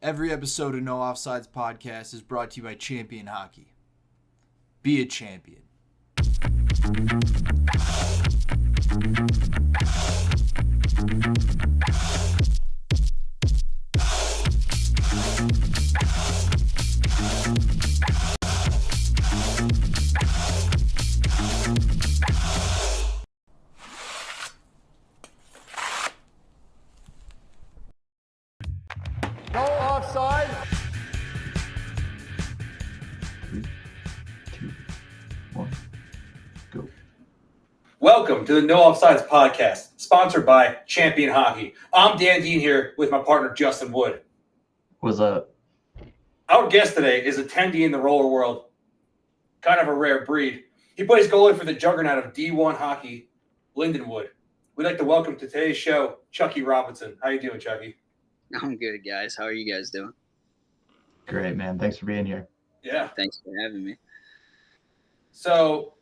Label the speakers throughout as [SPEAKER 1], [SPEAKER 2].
[SPEAKER 1] Every episode of No Offsides podcast is brought to you by Champion Hockey. Be a champion.
[SPEAKER 2] No offside.
[SPEAKER 3] 3, 2, 1, go.
[SPEAKER 4] Welcome to the No Offsides podcast, sponsored by Champion Hockey. I'm Dan Dean here with my partner Justin Wood.
[SPEAKER 3] What's up?
[SPEAKER 4] Our guest today is a tendy in the roller world, kind of a rare breed. He plays goalie for the juggernaut of D1 hockey, Lindenwood. We'd like to welcome to today's show, Chucky Robinson. How you doing, Chucky?
[SPEAKER 5] I'm good, guys. How are you guys doing?
[SPEAKER 3] Great, man. Thanks for being here.
[SPEAKER 4] Yeah.
[SPEAKER 5] Thanks for having me.
[SPEAKER 4] So,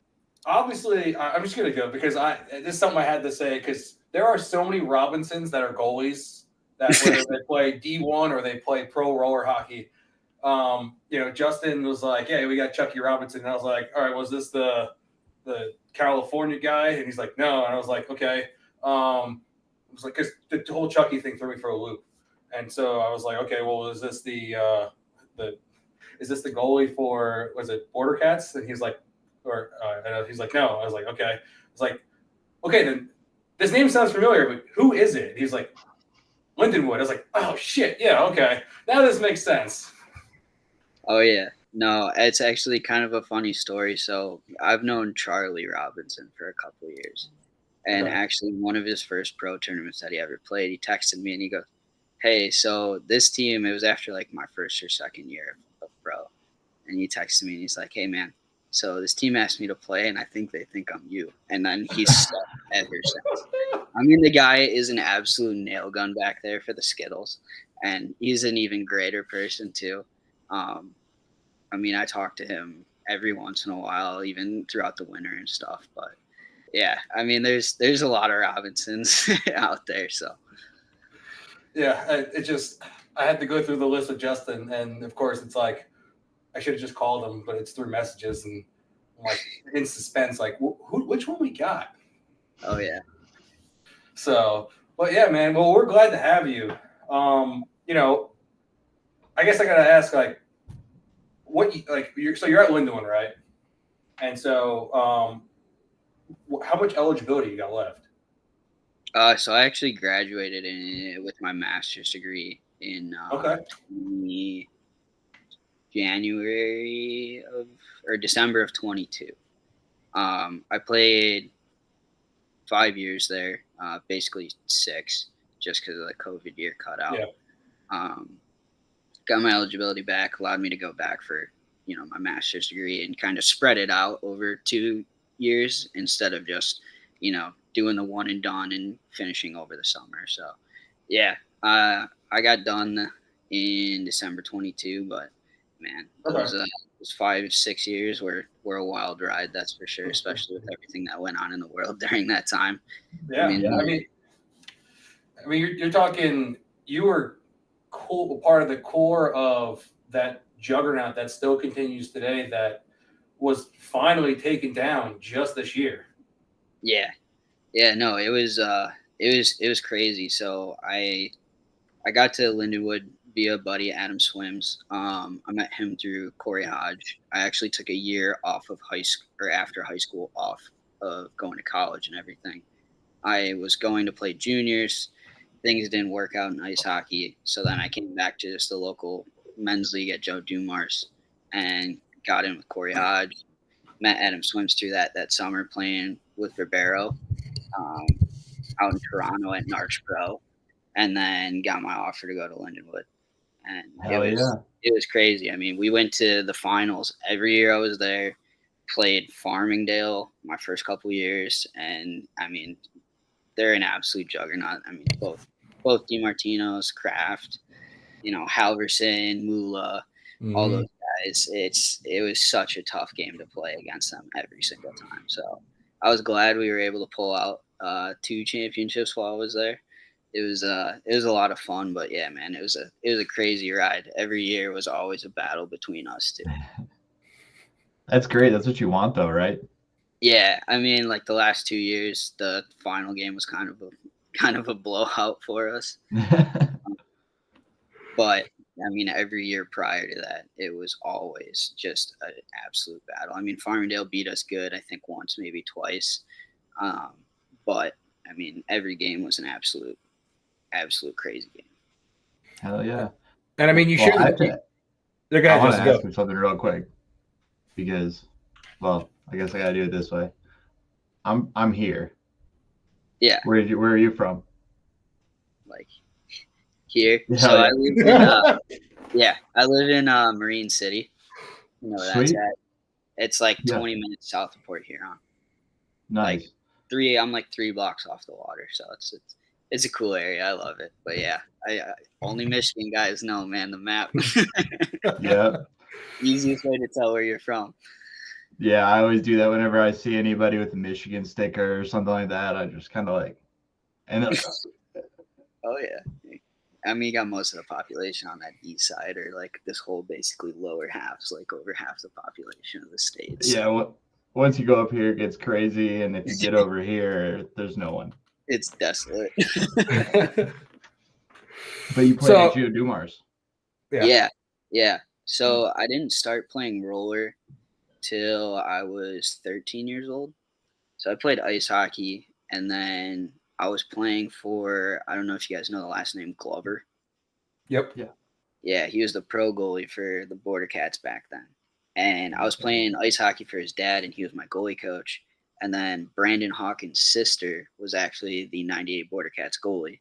[SPEAKER 4] obviously, I'm just going to go because this is something I had to say because there are so many Robinsons that are goalies that whether they play D1 or they play pro roller hockey. Justin was like, "Yeah, we got Chucky Robinson." And I was like, "All right, was this the California guy?" And he's like, "No." And I was like, "Okay." It was like because the whole Chucky thing threw me for a loop, and so I was like, "Okay, well, is this the goalie for was it Border Cats?" And he's like, he's like, "No." I was like, "Okay." I was like, "Okay, then this name sounds familiar, but who is it?" And he's like, "Lindenwood." I was like, "Oh shit, yeah, okay, now this makes sense."
[SPEAKER 5] Oh, yeah. No, it's actually kind of a funny story. So I've known Charlie Robinson for a couple of years. And
[SPEAKER 4] Okay.
[SPEAKER 5] actually, one of his first pro tournaments that he ever played, he texted me and he goes, "Hey, so this team," it was after like my first or second year of pro. And he texted me and he's like, "Hey, man, so this team asked me to play and I think they think I'm you." And then he's stuck ever since. I mean, the guy is an absolute nail gun back there for the Skittles. And he's an even greater person, too. I talk to him every once in a while, even throughout the winter and stuff. But yeah, I mean, there's a lot of Robinsons out there. So
[SPEAKER 4] Yeah, I had to go through the list with Justin, and of course, it's like I should have just called him, but it's through messages, and I'm like in suspense, like which one we got?
[SPEAKER 5] oh yeah,
[SPEAKER 4] So, but yeah, man. Well, we're glad to have you. I guess I gotta ask, like, you're at Lindenwood, right? And so, how much eligibility you got left?
[SPEAKER 5] so I actually graduated with my master's degree in
[SPEAKER 4] Okay.
[SPEAKER 5] January or December of 22. I played 5 years there, basically 6, just because of the COVID year cut out.
[SPEAKER 4] Yeah.
[SPEAKER 5] Got my eligibility back, allowed me to go back for, my master's degree and kind of spread it out over 2 years instead of just, doing the one and done and finishing over the summer. So, yeah, I got done in December 22, but man, those 5-6 years were a wild ride, that's for sure, especially with everything that went on in the world during that time.
[SPEAKER 4] Yeah. I mean, you're talking. You were part of the core of that juggernaut that still continues today. That was finally taken down just this year.
[SPEAKER 5] Yeah. No, it was crazy. So I got to Lindenwood via buddy Adam Swims. I met him through Corey Hodge. I actually took a year off of after high school off of going to college and everything. I was going to play juniors. Things didn't work out in ice hockey. So then I came back to just the local men's league at Joe Dumars and got in with Corey Hodge. Met Adam Swims through that summer playing with Ribeiro out in Toronto at Narch Pro, and then got my offer to go to Lindenwood. And it was crazy. I mean, we went to the finals every year I was there, played Farmingdale my first couple years, and I mean, they're an absolute juggernaut. I mean, both DiMartino's, Kraft, Halverson, Mula, all those guys. It was such a tough game to play against them every single time. So I was glad we were able to pull out 2 championships while I was there. it was a lot of fun, but yeah, man, it was a crazy ride. Every year was always a battle between us two.
[SPEAKER 3] That's great. That's what you want, though, right?
[SPEAKER 5] Yeah, I mean, like the last 2 years, the final game was kind of a blowout for us. But I mean, every year prior to that, it was always just an absolute battle. I mean, Farmingdale beat us good, I think once, maybe twice. But I mean, every game was an absolute crazy game.
[SPEAKER 3] Hell yeah.
[SPEAKER 2] And I mean, you
[SPEAKER 3] Well,
[SPEAKER 2] share
[SPEAKER 3] I
[SPEAKER 2] the.
[SPEAKER 3] want to
[SPEAKER 2] Justin,
[SPEAKER 3] ask
[SPEAKER 2] go.
[SPEAKER 3] you something real quick because, well, I guess I gotta do it this way. I'm here.
[SPEAKER 5] Yeah,
[SPEAKER 3] Where are you from?
[SPEAKER 5] like here.
[SPEAKER 3] Hell
[SPEAKER 5] So I
[SPEAKER 3] yeah.
[SPEAKER 5] live in I live in Marine City. You know where that's
[SPEAKER 3] Sweet.
[SPEAKER 5] at. It's like
[SPEAKER 3] Yeah.
[SPEAKER 5] 20 minutes south of Port Huron.
[SPEAKER 3] Nice.
[SPEAKER 5] I'm like 3 blocks off the water, so it's a cool area. I love it. But yeah, I only Michigan guys know, man, the map.
[SPEAKER 3] Yeah.
[SPEAKER 5] Easiest way to tell where you're from.
[SPEAKER 3] Yeah, I always do that whenever I see anybody with a Michigan sticker or something like that. I just kind of like, and
[SPEAKER 5] Oh yeah. I mean, you got most of the population on that east side, or like this whole basically lower half's like over half the population of the state. So.
[SPEAKER 3] yeah, once you go up here, it gets crazy, and if you get over here, there's no one.
[SPEAKER 5] It's desolate.
[SPEAKER 3] But you play at Geo Dumars.
[SPEAKER 5] Yeah. So I didn't start playing roller till I was 13 years old. So I played ice hockey, and then I was playing for, I don't know if you guys know the last name, Glover.
[SPEAKER 2] Yep.
[SPEAKER 3] Yeah.
[SPEAKER 5] Yeah, he was the pro goalie for the Border Cats back then. And I was playing ice hockey for his dad, and he was my goalie coach. And then Brandon Hawkins' sister was actually the 98 Border Cats goalie.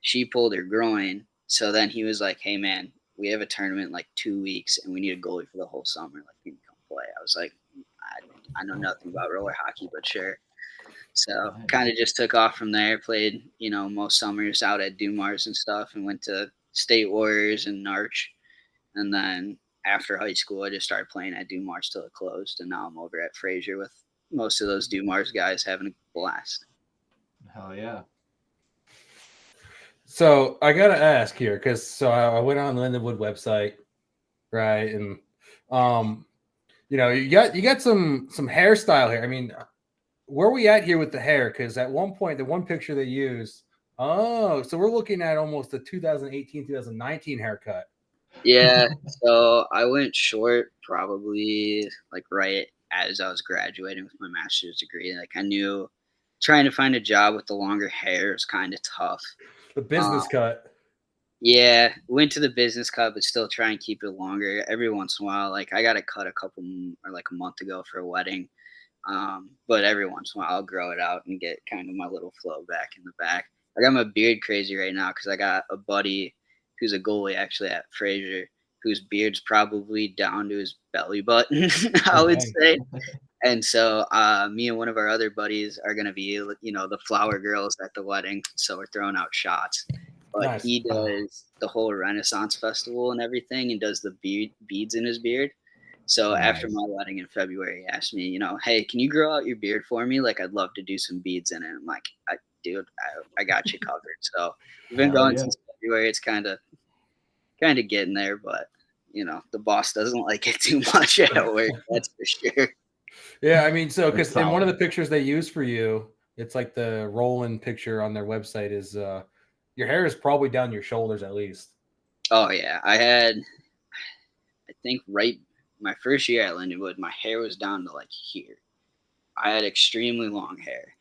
[SPEAKER 5] She pulled her groin. So then he was like, hey, man, we have a tournament in like 2 weeks, and we need a goalie for the whole summer. Like, can you come play? I was like, I know nothing about roller hockey, but sure. So kind of just took off from there. Played, most summers out at Dumars and stuff, and went to State Warriors and Narch. And then after high school, I just started playing at Dumars till it closed, and now I'm over at Fraser with most of those Dumars guys having a blast.
[SPEAKER 3] Hell yeah.
[SPEAKER 2] So I gotta ask here, because I went on the Lindenwood website, right, and you got some hairstyle here. I mean, where are we at here with the hair? Because at one point, the one picture they used, so we're looking at almost the 2018, 2019 haircut.
[SPEAKER 5] Yeah, so I went short probably like right as I was graduating with my master's degree. Like I knew trying to find a job with the longer hair is kind of tough.
[SPEAKER 2] The business cut.
[SPEAKER 5] Yeah, went to the business cut, but still try and keep it longer every once in a while. Like I got a cut a month ago for a wedding. But every once in a while I'll grow it out and get kind of my little flow back in the back. I got my beard crazy right now because I got a buddy who's a goalie actually at Fraser, whose beard's probably down to his belly button, I would say. And so me and one of our other buddies are going to be, the flower girls at the wedding. So we're throwing out shots. But
[SPEAKER 2] Nice.
[SPEAKER 5] He does the whole Renaissance Festival and everything and does the beads in his beard. So after my wedding in February, he asked me, hey, can you grow out your beard for me? Like, I'd love to do some beads in it. I'm like, dude, I got you covered. So we've been going since February. It's kind of getting there, but the boss doesn't like it too much at work. That's for sure.
[SPEAKER 2] Yeah, I mean, so because in one of the pictures they use for you, it's like the roll-in picture on their website is your hair is probably down your shoulders at least.
[SPEAKER 5] Oh yeah, I think my first year at Lindenwood, my hair was down to like here. I had extremely long hair.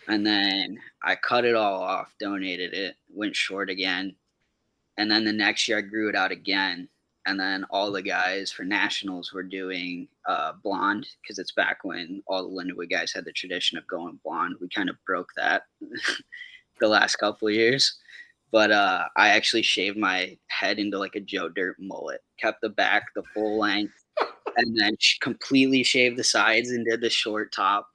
[SPEAKER 5] And then I cut it all off, donated it, went short again. And then the next year I grew it out again. And then all the guys for nationals were doing blonde because it's back when all the Lindenwood guys had the tradition of going blonde. We kind of broke that the last couple of years. But I actually shaved my head into like a Joe Dirt mullet, kept the back the full length, and then completely shaved the sides and did the short top.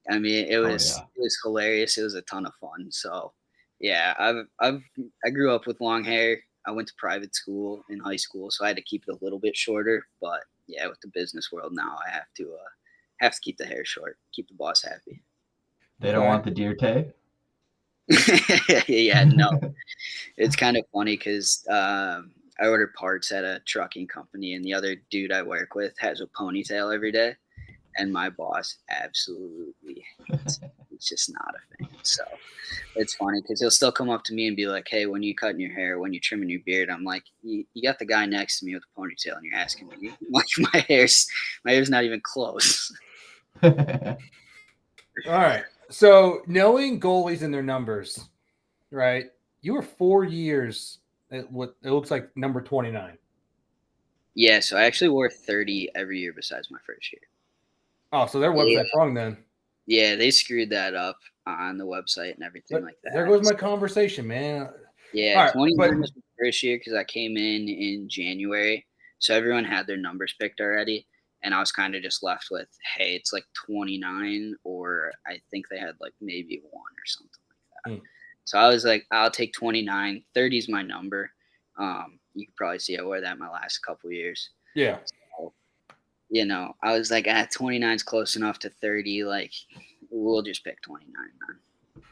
[SPEAKER 5] I mean, it was hilarious. It was a ton of fun. So, yeah, I grew up with long hair. I went to private school in high school, so I had to keep it a little bit shorter. But yeah, with the business world now, I have to keep the hair short, keep the boss happy.
[SPEAKER 3] They don't want the deer tag?
[SPEAKER 5] Yeah, no, it's kind of funny because I order parts at a trucking company, and the other dude I work with has a ponytail every day, and my boss absolutely hates it. It's just not a thing. So it's funny because he'll still come up to me and be like, "Hey, when you cutting your hair? When you trimming your beard?" I'm like, "You got the guy next to me with a ponytail, and you're asking me?" Like my hair's not even close.
[SPEAKER 2] All right. So knowing goalies and their numbers, right? You were 4 years at what it looks like number 29.
[SPEAKER 5] Yeah, so I actually wore 30 every year besides my first year.
[SPEAKER 2] Oh, so their
[SPEAKER 5] Yeah,
[SPEAKER 2] website's wrong then.
[SPEAKER 5] yeah, they screwed that up on the website and everything
[SPEAKER 2] But
[SPEAKER 5] like that.
[SPEAKER 2] there goes my conversation, man.
[SPEAKER 5] Yeah,
[SPEAKER 2] All right,
[SPEAKER 5] 29
[SPEAKER 2] but
[SPEAKER 5] was my first year because I came in January, so everyone had their numbers picked already, and I was kind of just left with, hey, it's like 29, or I think they had like maybe one or something like that.
[SPEAKER 2] Hmm.
[SPEAKER 5] So I was like, I'll take 29. 30 is my number. You could probably see I wore that my last couple years.
[SPEAKER 2] yeah.
[SPEAKER 5] So, I was like, 29 is close enough to 30. Like, we'll just pick 29 then.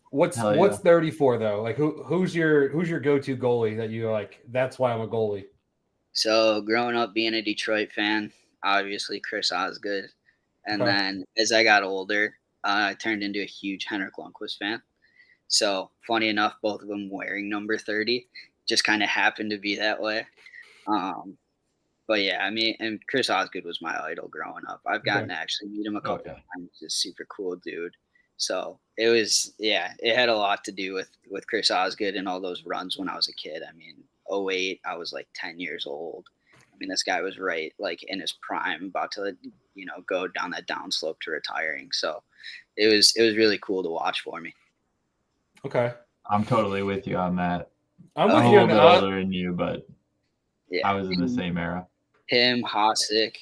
[SPEAKER 2] What's
[SPEAKER 3] Hell
[SPEAKER 2] what's
[SPEAKER 3] yeah.
[SPEAKER 2] 34 though? Like who's your go-to goalie that you like? That's why I'm a goalie.
[SPEAKER 5] So growing up being a Detroit fan, obviously Chris Osgood, and
[SPEAKER 2] Okay.
[SPEAKER 5] then as I got older, I turned into a huge Henrik Lundqvist fan. So funny enough, both of them wearing number 30, just kind of happened to be that way. Um, but yeah, I mean, and Chris Osgood was my idol growing up. I've gotten
[SPEAKER 2] Okay.
[SPEAKER 5] to actually meet him a
[SPEAKER 3] Oh
[SPEAKER 5] couple
[SPEAKER 3] yeah.
[SPEAKER 5] times. He's a super cool dude. So it was, yeah, it had a lot to do with Chris Osgood and all those runs when I was a kid. I mean, '08, I was like 10 years old. I mean, this guy was right like in his prime, about to go down that downslope to retiring. So it was really cool to watch for me.
[SPEAKER 2] Okay.
[SPEAKER 3] I'm totally with you on that.
[SPEAKER 2] I'm
[SPEAKER 3] I'm
[SPEAKER 2] with
[SPEAKER 3] a
[SPEAKER 2] you on
[SPEAKER 3] little bit
[SPEAKER 2] that.
[SPEAKER 3] older than you, but
[SPEAKER 5] Yeah,
[SPEAKER 3] I was in the same era.
[SPEAKER 5] him, Hosick.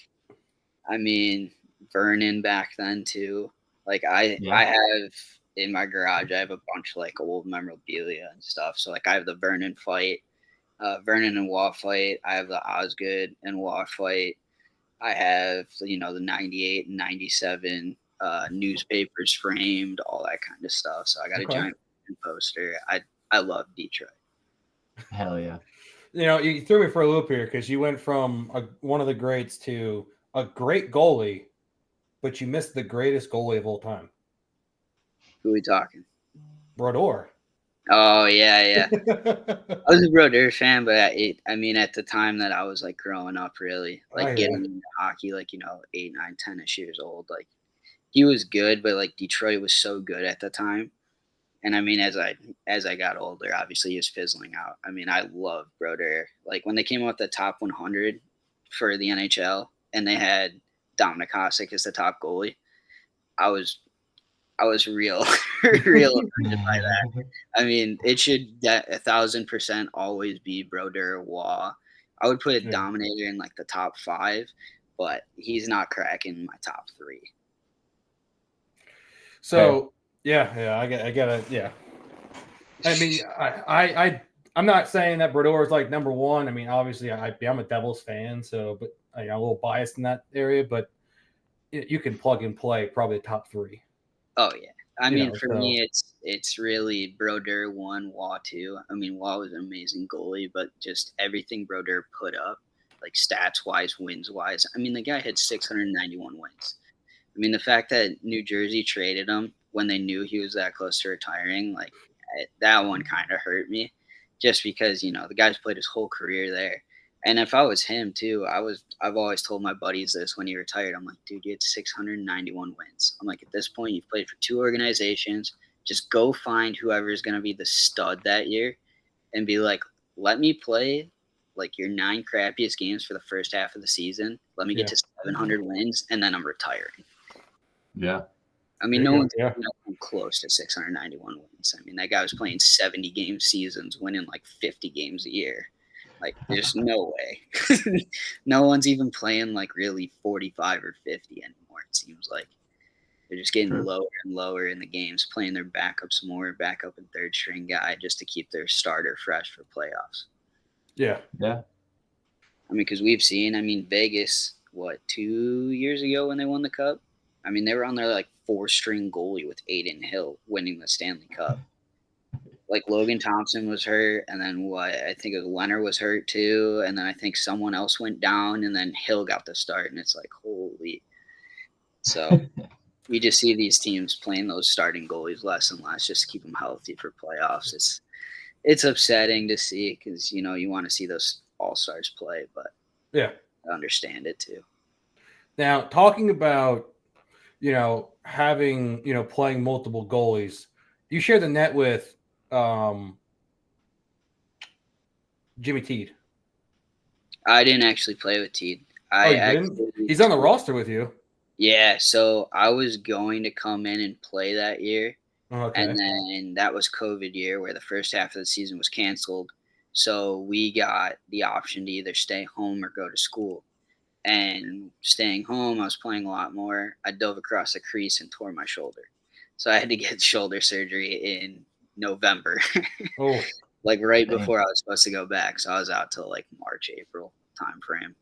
[SPEAKER 5] I mean, Vernon back then too. Like
[SPEAKER 3] Yeah.
[SPEAKER 5] I have in my garage, I have a bunch of like old memorabilia and stuff. So like I have the Vernon fight, Vernon and Waugh fight. I have the Osgood and Waugh fight. I have the '98 and '97 newspapers framed, all that kind of stuff. So I got a
[SPEAKER 2] Okay.
[SPEAKER 5] giant poster. I love Detroit.
[SPEAKER 3] Hell yeah.
[SPEAKER 2] You threw me for a loop here because you went from one of the greats to a great goalie, but you missed the greatest goalie of all time,
[SPEAKER 5] Who are we talking?
[SPEAKER 2] Brodeur.
[SPEAKER 5] Oh yeah. I was a Brodeur fan, but I mean, at the time that I was like growing up, really
[SPEAKER 2] Oh
[SPEAKER 5] like
[SPEAKER 2] yeah.
[SPEAKER 5] getting into hockey, like 8, 9, 10ish years old, like he was good, but like Detroit was so good at the time. And I mean, as I got older, obviously he was fizzling out. I mean, I love Brodeur. Like when they came out with the top 100 for the NHL, and they had Dominic Hasek as the top goalie, I was real real offended by that. I mean, it should 1,000% always be Brodeur Waugh. I would put
[SPEAKER 2] Yeah.
[SPEAKER 5] Dominator in like the top 5, but he's not cracking my top 3.
[SPEAKER 2] So yeah, I get it. Yeah. I mean, I'm not saying that Brodeur is like number one. I mean, obviously, I'm a Devils fan, so but I'm a little biased in that area. But you can plug and play probably the top 3.
[SPEAKER 5] Oh yeah. I mean, for
[SPEAKER 2] So
[SPEAKER 5] me, it's really Brodeur 1, Waugh 2. I mean, Waugh was an amazing goalie, but just everything Brodeur put up, like stats wise, wins wise. I mean, the guy had 691 wins. I mean, the fact that New Jersey traded him when they knew he was that close to retiring, like that one kind of hurt me, just because the guy's played his whole career there. And if I was him too, I've always told my buddies this when he retired. I'm like, dude, you had 691 wins. I'm like, at this point, you've played for 2 organizations. Just go find whoever is going to be the stud that year, and be like, let me play like your 9 crappiest games for the first half of the season. Let me get to 700 wins, and then I'm retiring.
[SPEAKER 3] Yeah.
[SPEAKER 5] I mean,
[SPEAKER 2] There
[SPEAKER 5] no
[SPEAKER 2] you
[SPEAKER 5] one's
[SPEAKER 2] go, yeah.
[SPEAKER 5] come close to 691 wins. I mean, that guy was playing 70 game seasons, winning like 50 games a year. Like, there's no way. No one's even playing like really 45 or 50 anymore. It seems like they're just getting
[SPEAKER 3] True.
[SPEAKER 5] lower and lower in the games, playing their backups more, backup and third string guy, just to keep their starter fresh for playoffs.
[SPEAKER 2] Yeah.
[SPEAKER 3] Yeah.
[SPEAKER 5] I mean, because we've seen, Vegas, 2 years ago when they won the Cup? I mean, they were on their like 4-string goalie with Aiden Hill winning the Stanley Cup. like Logan Thompson was hurt, and then I think it was Leonard was hurt too, and then I think someone else went down, and then Hill got the start, and it's like holy. So we just see these teams playing those starting goalies less and less just to keep them healthy for playoffs. It's upsetting to see because you want to see those all-stars play, but
[SPEAKER 2] Yeah.
[SPEAKER 5] I understand it too.
[SPEAKER 2] Now, talking about, having, playing multiple goalies, you share the net with Jimmy Teed.
[SPEAKER 5] I didn't actually play with Teed.
[SPEAKER 2] Oh, you didn't? He's on the roster with you.
[SPEAKER 5] Yeah, so I was going to come in and play that year.
[SPEAKER 2] Okay.
[SPEAKER 5] And then that was COVID year where the first half of the season was canceled. So we got the option to either stay home or go to school. And staying home, I was playing a lot more. I dove across the crease and tore my shoulder. So I had to get shoulder surgery in November,
[SPEAKER 2] Oh,
[SPEAKER 5] like right before I was supposed to go back. So I was out till like March, April time frame.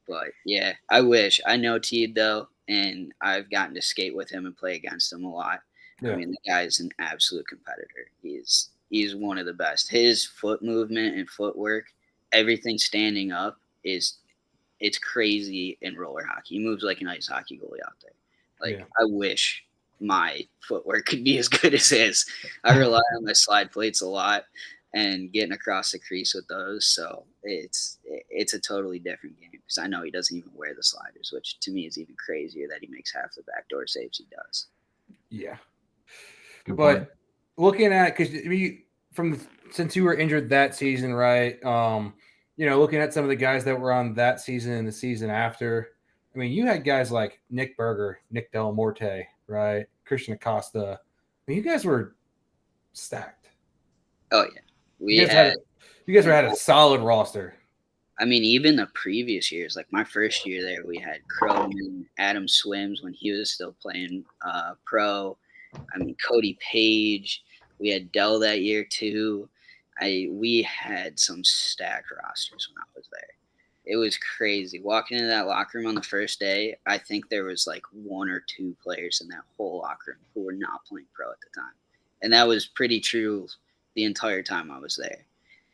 [SPEAKER 5] But yeah, I wish. I know Teed though, and I've gotten to skate with him and play against him a lot.
[SPEAKER 2] yeah.
[SPEAKER 5] I mean, the guy is an absolute competitor. He's one of the best. His foot movement and footwork, everything standing up it's crazy in roller hockey. He moves like an ice hockey goalie out there. Like
[SPEAKER 2] Yeah.
[SPEAKER 5] I wish my footwork could be as good as his. I rely on my slide plates a lot and getting across the crease with those. So it's a totally different game because I know he doesn't even wear the sliders, which to me is even crazier that he makes half the backdoor saves he does.
[SPEAKER 2] Yeah.
[SPEAKER 3] Good
[SPEAKER 2] But
[SPEAKER 3] point.
[SPEAKER 2] looking at, because since you were injured that season, right? Looking at some of the guys that were on that season and the season after, I mean, you had guys like Nick Berger, Nick Del Morte, right? Christian Acosta. I mean, you guys were stacked.
[SPEAKER 5] Oh yeah,
[SPEAKER 2] You guys had a solid roster.
[SPEAKER 5] I mean, even the previous years, like my first year there, we had Crowman, Adam Swims when he was still playing pro. I mean, Cody Page. We had Dell that year too. We had some stacked rosters when I was there. It was crazy. Walking into that locker room on the first day, I think there was like one or two players in that whole locker room who were not playing pro at the time. And that was pretty true the entire time I was there.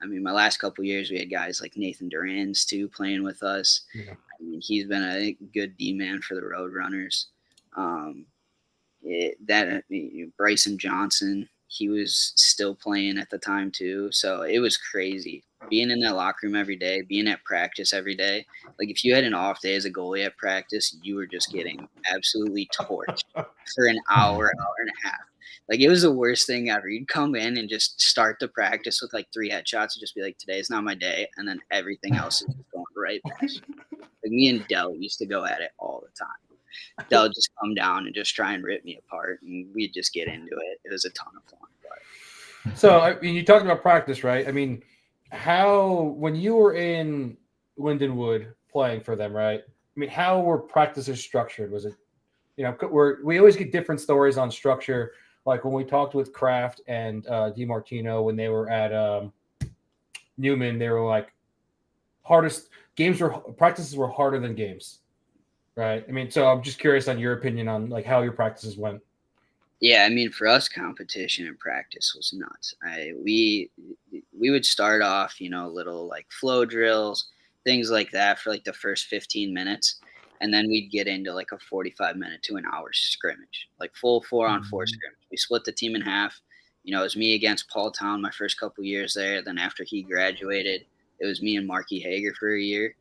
[SPEAKER 5] I mean, my last couple of years, we had guys like Nathan Durans too playing with us.
[SPEAKER 2] Yeah.
[SPEAKER 5] I mean, he's been a good D-man for the Roadrunners. Bryson Johnson, he was still playing at the time too. So it was crazy being in that locker room every day, being at practice every day. Like if you had an off day as a goalie at practice, you were just getting absolutely torched for an hour and a half. Like it was the worst thing ever. You'd come in and just start the practice with like 3 headshots and just be like, today's not my day. And then everything else is just going right past you. Like me and Dell used to go at it all the time. They'll just come down and just try and rip me apart, and we'd just get into it. It was a ton of fun. But.
[SPEAKER 2] So, I mean, you talked about practice, right? I mean, when you were in Lindenwood playing for them, right? I mean, how were practices structured? Was it, we always get different stories on structure. Like when we talked with Kraft and DiMartino when they were at Newman, they were like, practices were harder than games. Right. I mean, so I'm just curious on your opinion on like how your practices went.
[SPEAKER 5] Yeah, I mean, for us, competition and practice was nuts. We would start off, little like flow drills, things like that for like the first 15 minutes, and then we'd get into like a 45-minute to an hour scrimmage, like full 4-on-4 scrimmage. We split the team in half. It was me against Paul Town my first couple years there. Then after he graduated, it was me and Marky Hager for a year.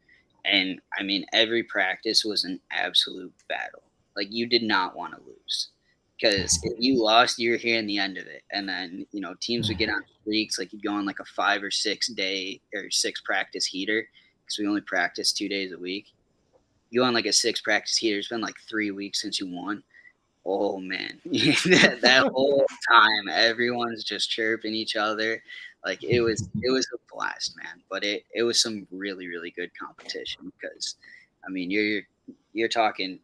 [SPEAKER 5] And I mean, every practice was an absolute battle. Like you did not want to lose because if you lost, you were hearing the end of it. And then, teams would get on streaks. Like you'd go on like a 5 or 6 day or 6 practice heater because we only practice 2 days a week. You go on like a 6 practice heater. It's been like 3 weeks since you won. Oh man, that whole time, everyone's just chirping each other. Like it was a blast, man. But it was some really, really good competition because, I mean, you're talking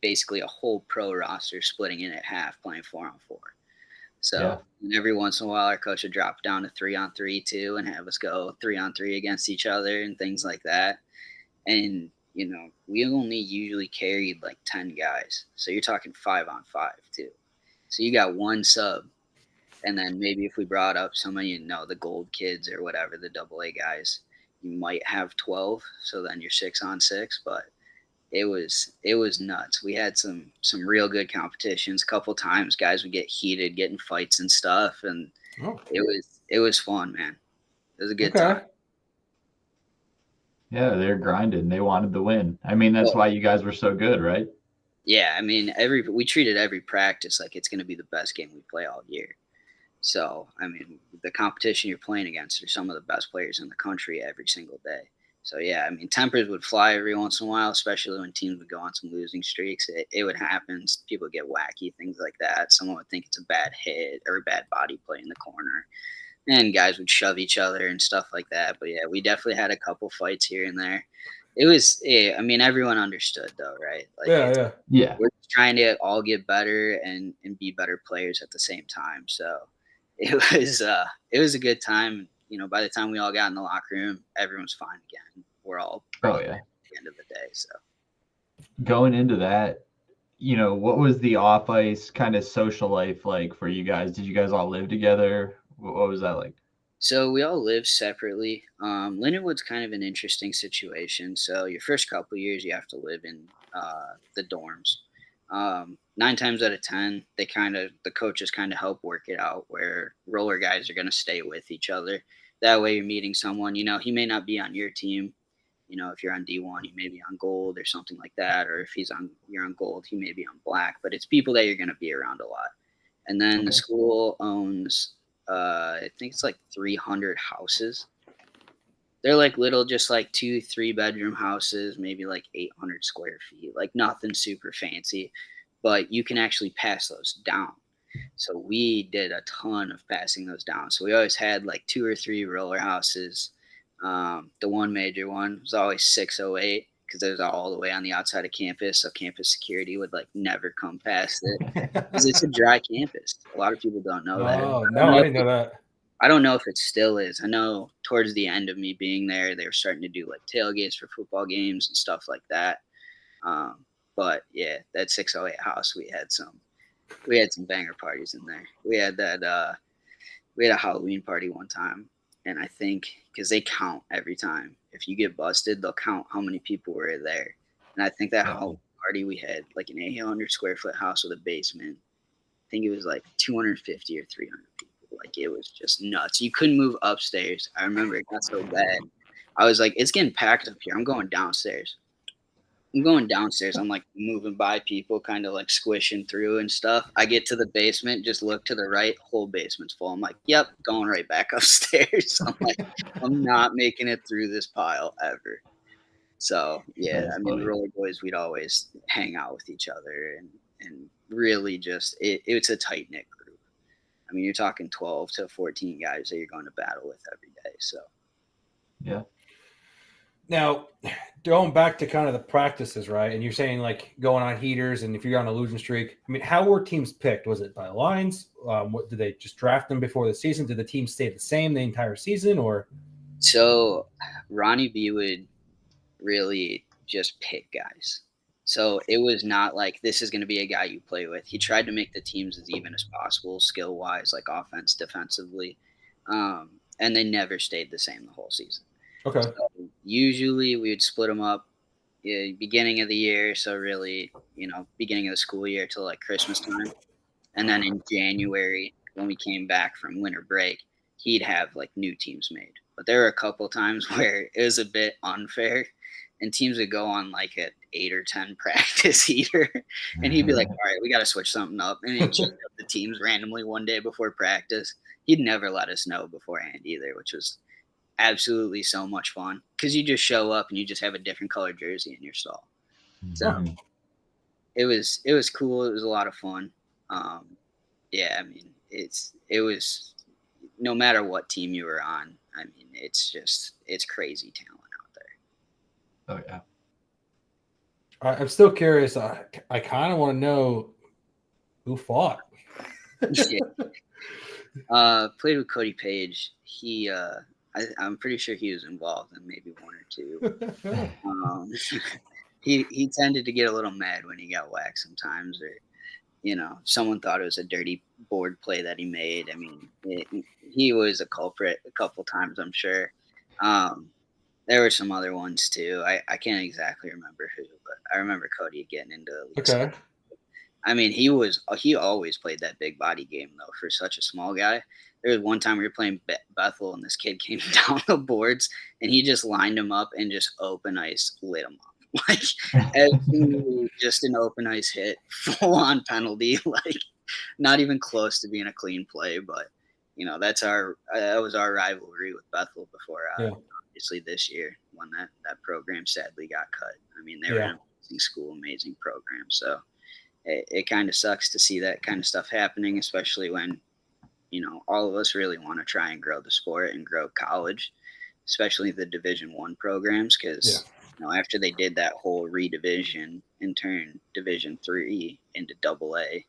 [SPEAKER 5] basically a whole pro roster splitting in at half, playing 4-on-4. So every once in a while, our coach would drop down to 3-on-3 too, and have us go 3-on-3 against each other and things like that. And we only usually carried like 10 guys. So you're talking 5-on-5 too. So you got one sub And then maybe if we brought up some of, the gold kids or whatever, the AA guys, you might have 12. So then you're 6-on-6, but it was nuts. We had some real good competitions. A couple times guys would get heated, get in fights and stuff. And
[SPEAKER 2] Oh,
[SPEAKER 5] it was fun, man. It was a good
[SPEAKER 2] okay.
[SPEAKER 5] time.
[SPEAKER 3] Yeah, they're grinding. They wanted the win. I mean, that's why you guys were so good, right?
[SPEAKER 5] Yeah, I mean, we treated every practice like it's going to be the best game we play all year. So, I mean, the competition you're playing against are some of the best players in the country every single day. So, yeah, I mean, tempers would fly every once in a while, especially when teams would go on some losing streaks. It would happen. People would get wacky, things like that. Someone would think it's a bad hit or a bad body play in the corner. And guys would shove each other and stuff like that. But, yeah, we definitely had a couple fights here and there. It was, I mean, everyone understood, though, right? Like,
[SPEAKER 2] Yeah.
[SPEAKER 3] Yeah.
[SPEAKER 5] we're just trying to all get better and be better players at the same time. So it was a good time. By the time we all got in the locker room, everyone's fine again. We're all
[SPEAKER 3] Oh, yeah.
[SPEAKER 5] at the end of the day. So
[SPEAKER 3] Going into that, what was the off ice kind of social life like for you guys? Did you guys all live together? What was that like?
[SPEAKER 5] So we all live separately. Lindenwood's kind of an interesting situation. So your first couple years, you have to live in the dorms. 9 times out of 10, the coaches kind of help work it out where roller guys are going to stay with each other. That way, you're meeting someone. He may not be on your team. If you're on D1, he may be on gold or something like that. Or if you're on gold, he may be on black. But it's people that you're going to be around a lot. And then the school owns I think it's like 300 houses. They're like little, just like 2-3 bedroom houses, maybe like 800 square feet, like nothing super fancy, but you can actually pass those down. So we did a ton of passing those down. So we always had like 2 or 3 roller houses. The one major one was always 608 because it was all the way on the outside of campus. So campus security would like never come past it because it's a dry campus. A lot of people don't know that.
[SPEAKER 2] Oh, no, I didn't know that.
[SPEAKER 5] I don't know if it still is. I know towards the end of me being there, they were starting to do like tailgates for football games and stuff like that. But yeah, that 608 house, we had some banger parties in there. We had we had a Halloween party one time, and I think because they count every time. If you get busted, they'll count how many people were there. And I think that Halloween party we had like an 800 square foot house with a basement. I think it was like 250 or 300 people. Like it was just nuts. You couldn't move upstairs. I remember it got so bad. I was like, it's getting packed up here. I'm going downstairs. I'm like moving by people, kind of like squishing through and stuff. I get to the basement, just look to the right, whole basement's full. I'm like, yep, going right back upstairs. I'm like, I'm not making it through this pile ever. So yeah,
[SPEAKER 3] That's
[SPEAKER 5] I mean,
[SPEAKER 3] funny.
[SPEAKER 5] the roller boys, we'd always hang out with each other and really just it's a tight knit group. I mean, you're talking 12 to 14 guys that you're going to battle with every day. So
[SPEAKER 3] Yeah.
[SPEAKER 2] Now, going back to kind of the practices, right? And you're saying like going on heaters, and if you're on a losing streak, I mean, how were teams picked? Was it by lines? What did they just draft them before the season? Did the team stay the same the entire season, or?
[SPEAKER 5] So Ronnie B would really just pick guys. So it was not like this is going to be a guy you play with. He tried to make the teams as even as possible, skill wise, like offense, defensively, and they never stayed the same the whole season.
[SPEAKER 2] Okay.
[SPEAKER 5] So usually we would split them up beginning of the year. So really, beginning of the school year till like Christmas time. And then in January, when we came back from winter break, he'd have like new teams made. But there were a couple times where it was a bit unfair and teams would go on like an 8 or 10 practice heater. And he'd be like, all right, we got to switch something up. And he'd change up the teams randomly one day before practice. He'd never let us know beforehand either, which was absolutely so much fun because you just show up and you just have a different colored jersey in your stall. So it was cool. It was a lot of fun. Yeah, I mean, it was no matter what team you were on. I mean, it's crazy talent out there.
[SPEAKER 3] Oh yeah.
[SPEAKER 2] I'm still curious. I kind of want to know who fought.
[SPEAKER 5] Played with Cody Page. He I'm pretty sure he was involved in maybe 1 or 2. He tended to get a little mad when he got whacked sometimes, or someone thought it was a dirty board play that he made. I mean, he was a culprit a couple times, I'm sure. There were some other ones too. I can't exactly remember who, but I remember Cody getting into
[SPEAKER 2] Okay.
[SPEAKER 5] I mean, he always played that big body game though for such a small guy. There was one time we were playing Bethel and this kid came down the boards and he just lined him up and just open ice lit him up. Like every just an open ice hit, full on penalty, like not even close to being a clean play. But that was our rivalry with Bethel before.
[SPEAKER 2] Yeah.
[SPEAKER 5] Obviously, this year when that program sadly got cut. I mean, they were an amazing school, amazing program. So it kind of sucks to see that kind of stuff happening, especially when all of us really want to try and grow the sport and grow college, especially the Division I programs, because after they did that whole redivision and turned Division III into AA,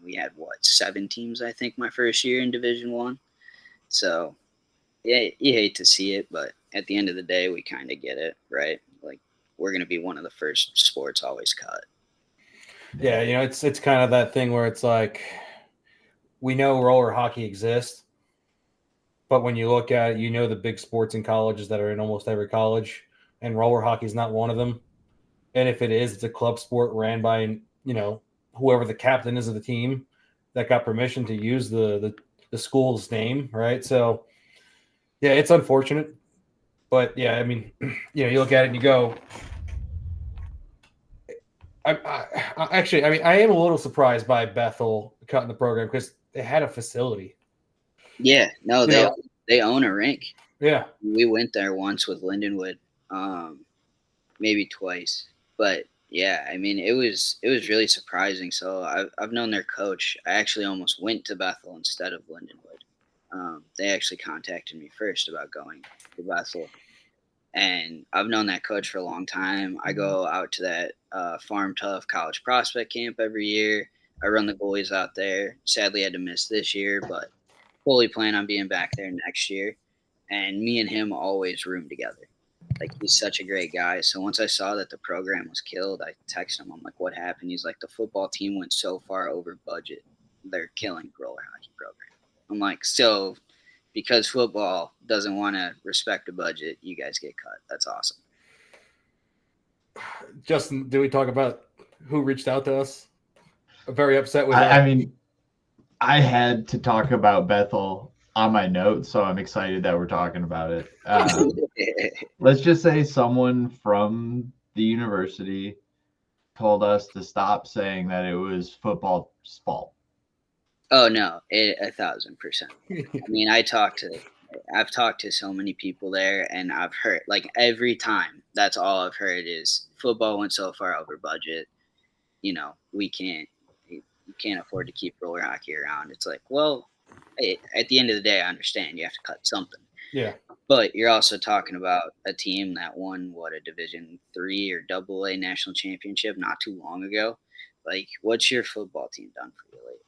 [SPEAKER 5] we had 7 teams I think my first year in Division I. So yeah, you hate to see it, but at the end of the day, we kind of get it, right? Like we're going to be one of the first sports always cut.
[SPEAKER 2] Yeah, it's kind of that thing where it's like we know roller hockey exists, but when you look at it, the big sports in colleges that are in almost every college, and roller hockey is not one of them. And if it is, it's a club sport ran by whoever the captain is of the team that got permission to use the school's name, right? So yeah, it's unfortunate, but yeah, I mean, you look at it and you go. I am a little surprised by Bethel cutting the program because they had a facility.
[SPEAKER 5] Yeah, no, they own a rink.
[SPEAKER 2] Yeah,
[SPEAKER 5] we went there once with Lindenwood, maybe twice, but yeah, I mean, it was really surprising. So I've known their coach. I actually almost went to Bethel instead of Lindenwood. They actually contacted me first about going to Bethel. And I've known that coach for a long time. I go out to that Farm Tough College Prospect Camp every year. I run the goalies out there. Sadly, I had to miss this year, but fully plan on being back there next year. And me and him always room together. Like, he's such a great guy. So once I saw that the program was killed, I texted him. I'm like, what happened? He's like, the football team went so far over budget. They're killing the roller hockey program. I'm like, so because football doesn't want to respect a budget, you guys get cut. That's awesome.
[SPEAKER 2] Justin, do we talk about who reached out to us? I'm very upset with
[SPEAKER 3] I mean, I had to talk about Bethel on my notes, so I'm excited that we're talking about it. Let's just say someone from the university told us to stop saying that it was football's fault.
[SPEAKER 5] Oh no, 1,000%. I mean, I've talked to so many people there, and I've heard, like, every time that's all I've heard is football went so far over budget. We can't afford to keep roller hockey around. It's like, well, at the end of the day, I understand you have to cut something.
[SPEAKER 2] Yeah.
[SPEAKER 5] But you're also talking about a team that won a Division III or AA national championship not too long ago. Like, what's your football team done for you lately?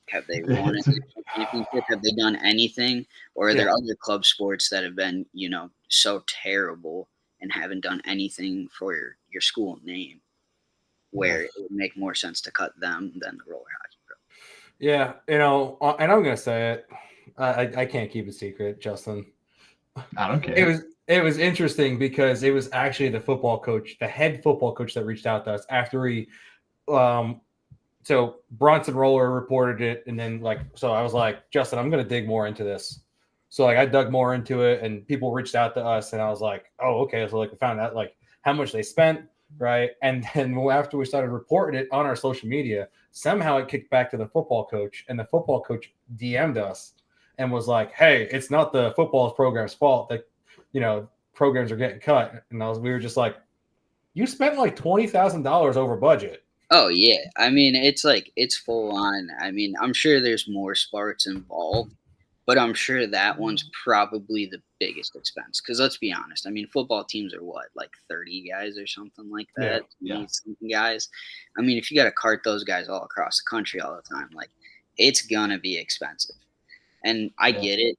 [SPEAKER 5] Have they won a national championship? Have they done anything? Or are there other club sports that have been, so terrible and haven't done anything for your school name, where it would make more sense to cut them than the roller hockey program?
[SPEAKER 2] Yeah, and I'm gonna say it. I can't keep a secret, Justin.
[SPEAKER 3] I don't care.
[SPEAKER 2] It was interesting because it was actually the head football coach that reached out to us after he so Bronson Roller reported it, and then so I was like, Justin, I'm gonna dig more into this. So I dug more into it, and people reached out to us, and I was like, oh, okay. So we found out how much they spent, right? And then after we started reporting it on our social media, somehow it kicked back to the football coach, and the football coach DM'd us and was like, hey, it's not the football program's fault that programs are getting cut. And we were just like, you spent $20,000 over budget.
[SPEAKER 5] Oh yeah, I mean, it's full on. I mean, I'm sure there's more sports involved, but I'm sure that one's probably the biggest expense. Because let's be honest, I mean, football teams are 30 guys or something like that.
[SPEAKER 2] Yeah.
[SPEAKER 5] Guys. I mean, if you got to cart those guys all across the country all the time, it's gonna be expensive. And I
[SPEAKER 2] Yeah.
[SPEAKER 5] get it,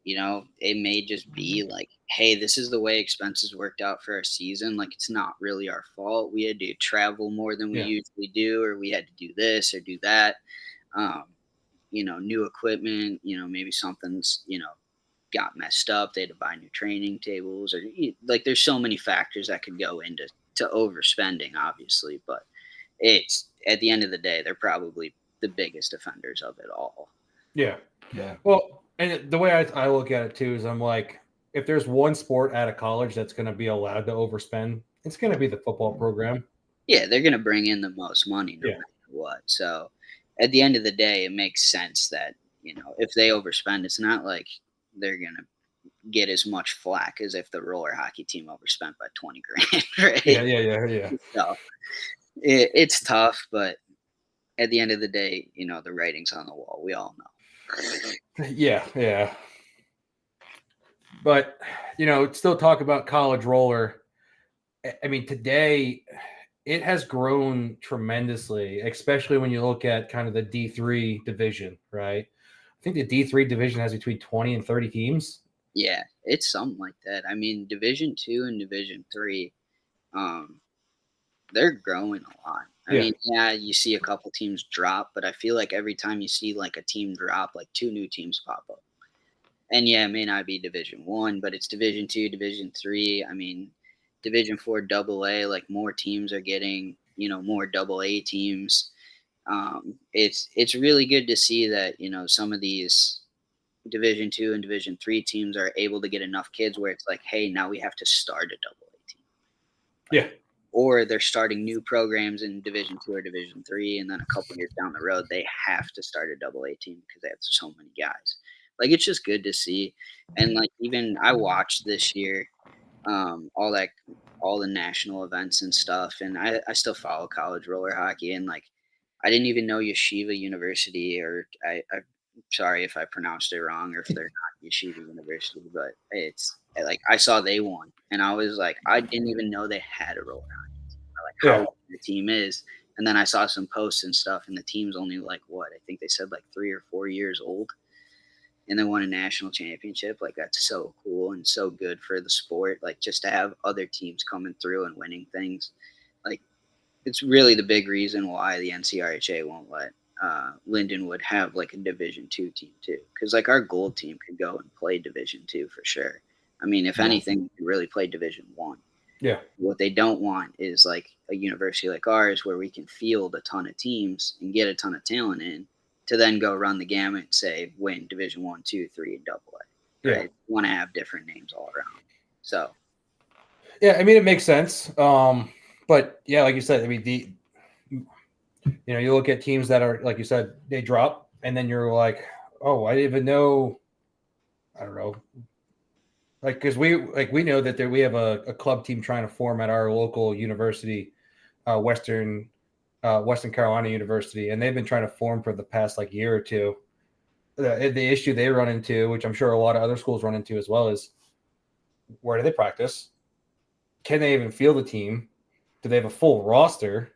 [SPEAKER 5] it may just be like, hey, this is the way expenses worked out for our season. Like, it's not really our fault. We had to travel more than we
[SPEAKER 2] Yeah.
[SPEAKER 5] usually do, or we had to do this or do that. Um, new equipment, maybe something's, got messed up. They had to buy new training tables, or like, there's so many factors that could go into overspending, obviously. But it's at the end of the day, they're probably the biggest offenders of it all.
[SPEAKER 2] Yeah.
[SPEAKER 3] Yeah.
[SPEAKER 2] Well, and the way I look at it too is I'm like, if there's one sport out of college that's going to be allowed to overspend, it's going to be the football program.
[SPEAKER 5] Yeah, they're going to bring in the most money no
[SPEAKER 2] Yeah.
[SPEAKER 5] matter what. So at the end of the day, it makes sense that, if they overspend, it's not like they're going to get as much flack as if the roller hockey team overspent by 20 grand, right?
[SPEAKER 2] Yeah.
[SPEAKER 5] So it's tough, but at the end of the day, the writing's on the wall. We all know.
[SPEAKER 2] Yeah. But, still talk about college roller. I mean, today it has grown tremendously, especially when you look at kind of the D3 division, right? I think the D3 division has between 20 and 30 teams.
[SPEAKER 5] Yeah, it's something like that. I mean, Division 2 and Division 3, they're growing a lot. I mean, yeah, you see a couple teams drop, but I feel like every time you see like a team drop, like 2 new teams pop up. And yeah, it may not be Division 1, but it's Division 2, Division 3. I mean, Division 4 AA, like, more teams are getting, more AA teams. It's really good to see that, some of these Division 2 and Division 3 teams are able to get enough kids where it's like, hey, now we have to start a AA team.
[SPEAKER 2] Yeah.
[SPEAKER 5] Or they're starting new programs in Division 2 or Division 3, and then a couple years down the road, they have to start a AA team because they have so many guys. Like, it's just good to see. And, like, even I watched this year, all the national events and stuff, and I still follow college roller hockey, and, like, I didn't even know Yeshiva University, or I'm sorry if I pronounced it wrong, or if they're not Yeshiva University, but it's like, I saw they won, and I was like, I didn't even know they had a roller hockey team, or like how
[SPEAKER 2] Yeah.
[SPEAKER 5] the team is. And then I saw some posts and stuff, and the team's only like, what, I think they said like 3 or 4 years old, and they won a national championship. Like, that's so cool and so good for the sport. Like, just to have other teams coming through and winning things, like, it's really the big reason why the NCRHA won't let Lindenwood have like a Division 2 team too, because like our gold team could go and play Division 2 for sure. I mean, if anything, we could really play Division 1.
[SPEAKER 2] Yeah.
[SPEAKER 5] What they don't want is like a university like ours where we can field a ton of teams and get a ton of talent in to then go run the gamut and say win Division 1, 2, 3, and AA. Right?
[SPEAKER 2] Yeah.
[SPEAKER 5] We want to have different names all around. So
[SPEAKER 2] Yeah, I mean, it makes sense. But yeah, like you said, I mean, you look at teams that are, like you said, they drop, and then you're like, oh, I didn't even know. I don't know. Like, because we know that we have a club team trying to form at our local university, Western Carolina University, and they've been trying to form for the past like year or two. The issue they run into, which I'm sure a lot of other schools run into as well, is where do they practice? Can they even field a team? Do they have a full roster?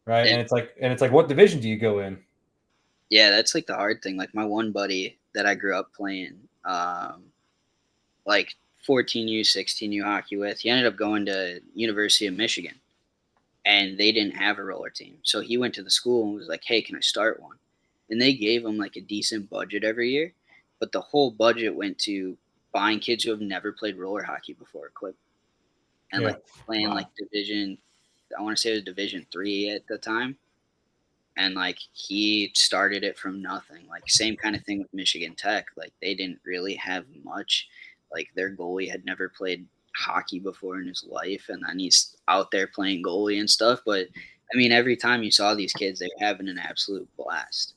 [SPEAKER 2] Right. And it's like, what division do you go in?
[SPEAKER 5] yeah, that's like the hard thing. Like, my one buddy that I grew up playing, like 14U, 16U hockey with, he ended up going to University of Michigan, and they didn't have a roller team. So he went to the school and was like, hey, can I start one? And they gave him like a decent budget every year, but the whole budget went to buying kids who have never played roller hockey before equipment. And like playing like Division, I want to say it was Division 3 at the time. And like, he started it from nothing. Like, same kind of thing with Michigan Tech. Like, they didn't really have much. Like, their goalie had never played hockey before in his life, and then he's out there playing goalie and stuff. But I mean, every time you saw these kids, they were having an absolute blast.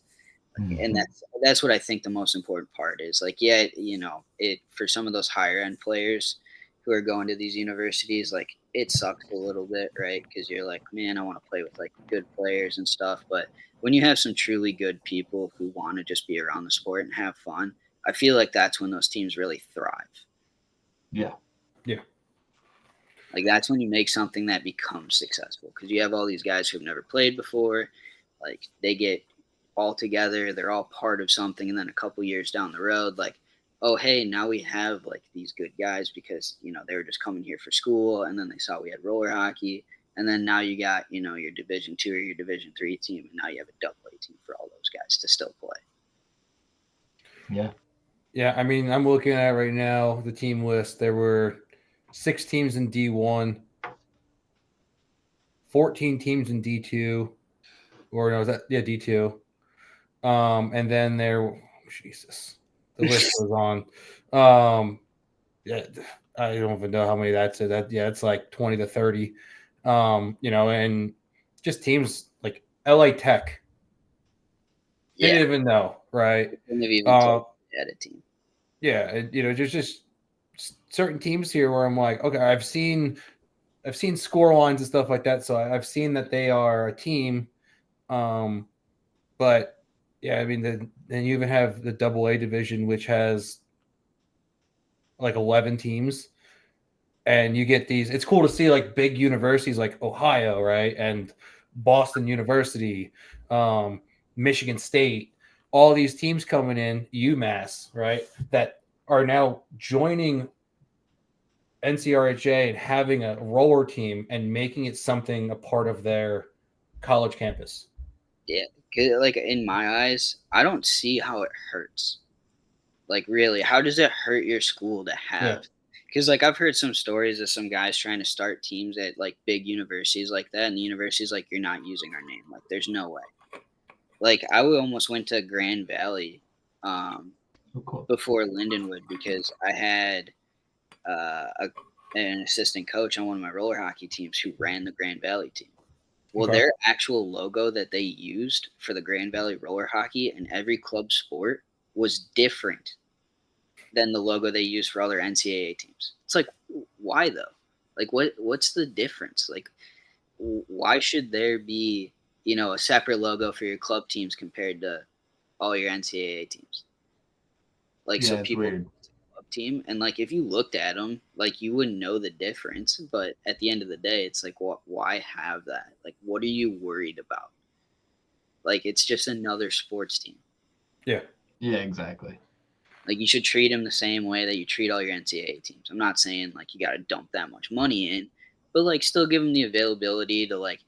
[SPEAKER 5] And that's what I think the most important part is. Like, yeah, it for some of those higher end players who are going to these universities, like, it sucks a little bit, right? Because you're like, man, I want to play with like good players and stuff. But when you have some truly good people who want to just be around the sport and have fun, I feel like that's when those teams really thrive.
[SPEAKER 3] Yeah.
[SPEAKER 5] Like, that's when you make something that becomes successful, because you have all these guys who've never played before. Like, they get all together, they're all part of something, and then a couple years down the road, like, oh, hey, now we have like these good guys because, they were just coming here for school, and then they saw we had roller hockey. And then now you got, your Division 2 or your Division 3 team, and now you have a AA team for all those guys to still play.
[SPEAKER 3] Yeah.
[SPEAKER 2] Yeah, I mean, I'm looking at it right now, the team list. There were 6 teams in D1, 14 teams in D2, or no, is that D2? And then Jesus, the list goes on. Yeah, I don't even know how many that's it. It's like 20 to 30. And just teams like LA Tech.
[SPEAKER 5] Yeah.
[SPEAKER 2] Didn't even know, right?
[SPEAKER 5] Couldn't have even told you had a team.
[SPEAKER 2] Yeah, there's just certain teams here where I'm like, okay, I've seen score lines and stuff like that, so I've seen that they are a team. But yeah, I mean, then you even have the AA division, which has like 11 teams, and you get these. It's cool to see like big universities like Ohio, right, and Boston University, Michigan State, all these teams coming in, UMass, right, that are now joining NCRHA and having a roller team and making it something a part of their college campus.
[SPEAKER 5] Yeah, 'cause, like in my eyes, I don't see how it hurts. Like, really, how does it hurt your school to have? Because like I've heard some stories of some guys trying to start teams at like big universities like that, and the university's like, you're not using our name. Like, there's no way. Like, I almost went to Grand Valley
[SPEAKER 3] Cool.
[SPEAKER 5] before Lindenwood because I had an assistant coach on one of my roller hockey teams who ran the Grand Valley team. Well,
[SPEAKER 2] Okay.
[SPEAKER 5] their actual logo that they used for the Grand Valley roller hockey and every club sport was different than the logo they used for other NCAA teams. It's like, why though? Like, what's the difference? Like, why should there be, a separate logo for your club teams compared to all your NCAA teams? Like,
[SPEAKER 3] Yeah,
[SPEAKER 5] so
[SPEAKER 3] it's
[SPEAKER 5] people
[SPEAKER 3] weird.
[SPEAKER 5] club team, and like if you looked at them, like you wouldn't know the difference. But at the end of the day, it's like, why have that? Like, what are you worried about? Like, it's just another sports team.
[SPEAKER 2] Yeah.
[SPEAKER 3] Yeah, exactly.
[SPEAKER 5] Like, you should treat them the same way that you treat all your NCAA teams. I'm not saying like you got to dump that much money in, but like still give them the availability to like,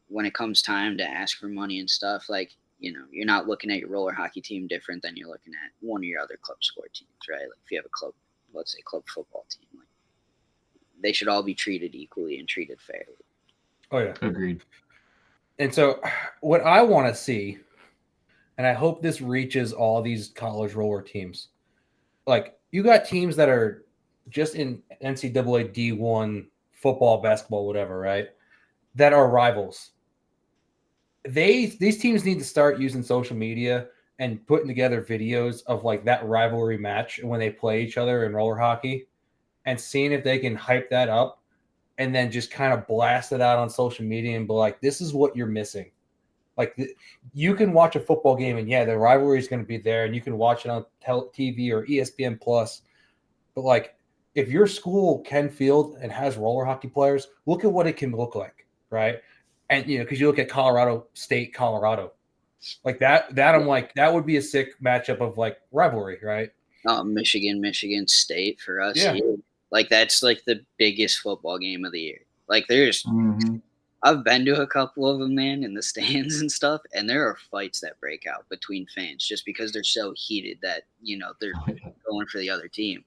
[SPEAKER 5] when it comes time to ask for money and stuff, like, you're not looking at your roller hockey team different than you're looking at one of your other club sport teams, right? Like if you have a club, let's say club football team, like they should all be treated equally and treated fairly.
[SPEAKER 2] Oh yeah.
[SPEAKER 3] Agreed.
[SPEAKER 2] And so what I want to see, and I hope this reaches all these college roller teams, like you got teams that are just in NCAA D1 football, basketball, whatever, right? That are rivals. These teams need to start using social media and putting together videos of like that rivalry match when they play each other in roller hockey and seeing if they can hype that up and then just kind of blast it out on social media and be like, this is what you're missing. Like you can watch a football game and yeah, the rivalry is going to be there and you can watch it on TV or ESPN Plus. But like if your school can field and has roller hockey players, look at what it can look like, right? And because you look at Colorado State, Colorado, like that I'm like that would be a sick matchup of like rivalry, right?
[SPEAKER 5] Michigan State for us.
[SPEAKER 2] Yeah.
[SPEAKER 5] Here. Like that's like the biggest football game of the year. Like there's
[SPEAKER 3] Mm-hmm.
[SPEAKER 5] I've been to a couple of them, man, in the stands and stuff, and there are fights that break out between fans just because they're so heated that they're going for the other team.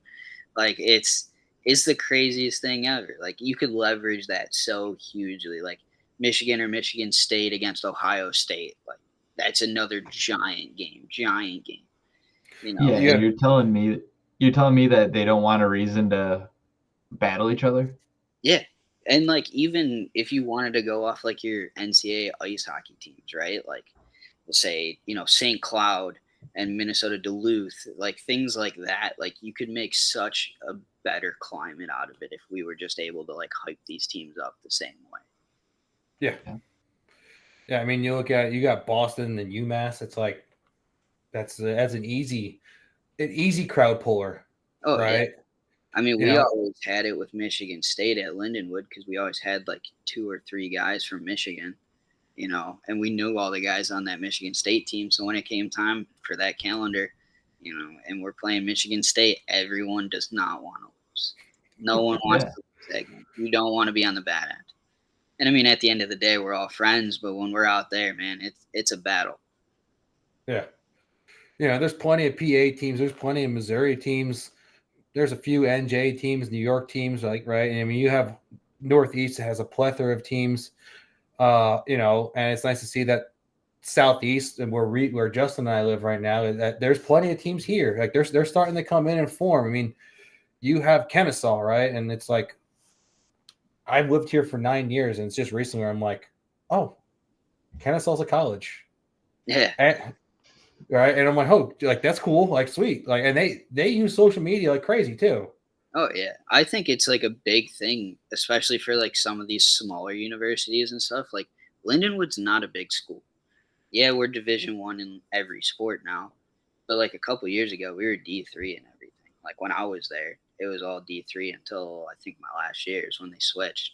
[SPEAKER 5] Like it's the craziest thing ever. Like you could leverage that so hugely. Like Michigan or Michigan State against Ohio State. Like that's another giant game.
[SPEAKER 3] Yeah,
[SPEAKER 2] Yeah.
[SPEAKER 3] and you're telling me that they don't want a reason to battle each other?
[SPEAKER 5] Yeah. And like even if you wanted to go off like your NCAA ice hockey teams, right? Like we'll say, St. Cloud and Minnesota Duluth, like things like that, like you could make such a better climate out of it if we were just able to like hype these teams up the same way.
[SPEAKER 2] Yeah, I mean, you got Boston and UMass. It's like that's an easy crowd puller,
[SPEAKER 5] Oh
[SPEAKER 2] right?
[SPEAKER 5] yeah. I mean,
[SPEAKER 2] You
[SPEAKER 5] we
[SPEAKER 2] know?
[SPEAKER 5] always had it with Michigan State at Lindenwood because we always had like 2 or 3 guys from Michigan, and we knew all the guys on that Michigan State team. So when it came time for that calendar, and we're playing Michigan State. Everyone does not want to lose. No one wants to lose that game. You don't want to be on the bad end. And I mean, at the end of the day, we're all friends, but when we're out there, man, it's a battle.
[SPEAKER 2] Yeah. There's plenty of PA teams. There's plenty of Missouri teams. There's a few NJ teams, New York teams, right? And I mean, you have Northeast has a plethora of teams, and it's nice to see that Southeast and where Justin and I live right now, that there's plenty of teams here. Like they're starting to come in and form. I mean, you have Kennesaw, right? And it's like, I've lived here for 9 years, and it's just recently where I'm like, oh, Kennesaw's a college.
[SPEAKER 5] Yeah.
[SPEAKER 2] Right. And I'm like, oh, like that's cool. Like, sweet. Like, and they use social media like crazy too.
[SPEAKER 5] Oh yeah. I think it's like a big thing, especially for like some of these smaller universities and stuff. Like Lindenwood's not a big school. Yeah, we're Division I in every sport now. But like a couple years ago, we were D3 and everything. Like when I was there, it was all D3 until I think my last year is when they switched.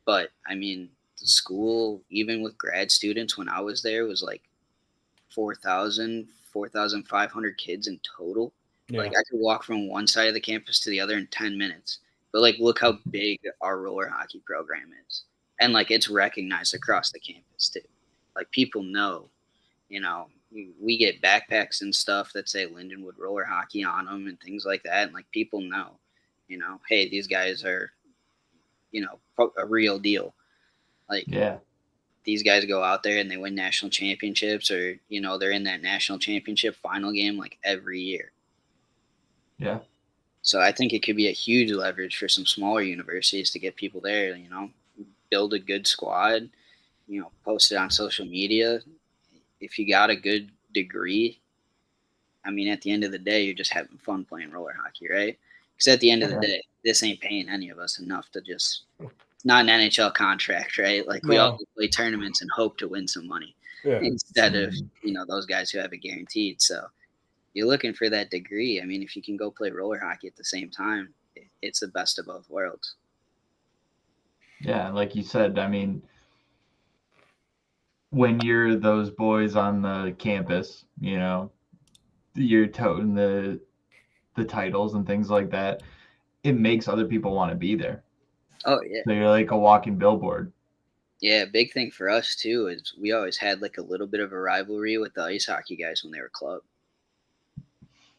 [SPEAKER 5] But I mean, the school, even with grad students when I was there, was like 4,500 kids in total. Yeah. Like I could walk from one side of the campus to the other in 10 minutes. But like, look how big our roller hockey program is. And like, it's recognized across the campus too. Like people know, we get backpacks and stuff that say Lindenwood roller hockey on them and things like that. And like people know, hey, these guys are, a real deal. Like, yeah, these guys go out there and they win national championships, or, they're in that national championship final game like every year.
[SPEAKER 3] Yeah.
[SPEAKER 5] So I think it could be a huge leverage for some smaller universities to get people there, build a good squad, post it on social media. If you got a good degree, I mean, at the end of the day, you're just having fun playing roller hockey, right? Because at the end of the day, this ain't paying any of us enough to just, it's not an NHL contract, right? Like we all play tournaments and hope to win some money instead of, those guys who have it guaranteed. So you're looking for that degree. I mean, if you can go play roller hockey at the same time, it's the best of both worlds.
[SPEAKER 3] Yeah, like you said, I mean, when you're those boys on the campus, you're toting the titles and things like that, it makes other people want to be there.
[SPEAKER 5] Oh yeah.
[SPEAKER 3] So you're like a walking billboard.
[SPEAKER 5] Yeah, big thing for us too is we always had like a little bit of a rivalry with the ice hockey guys when they were club.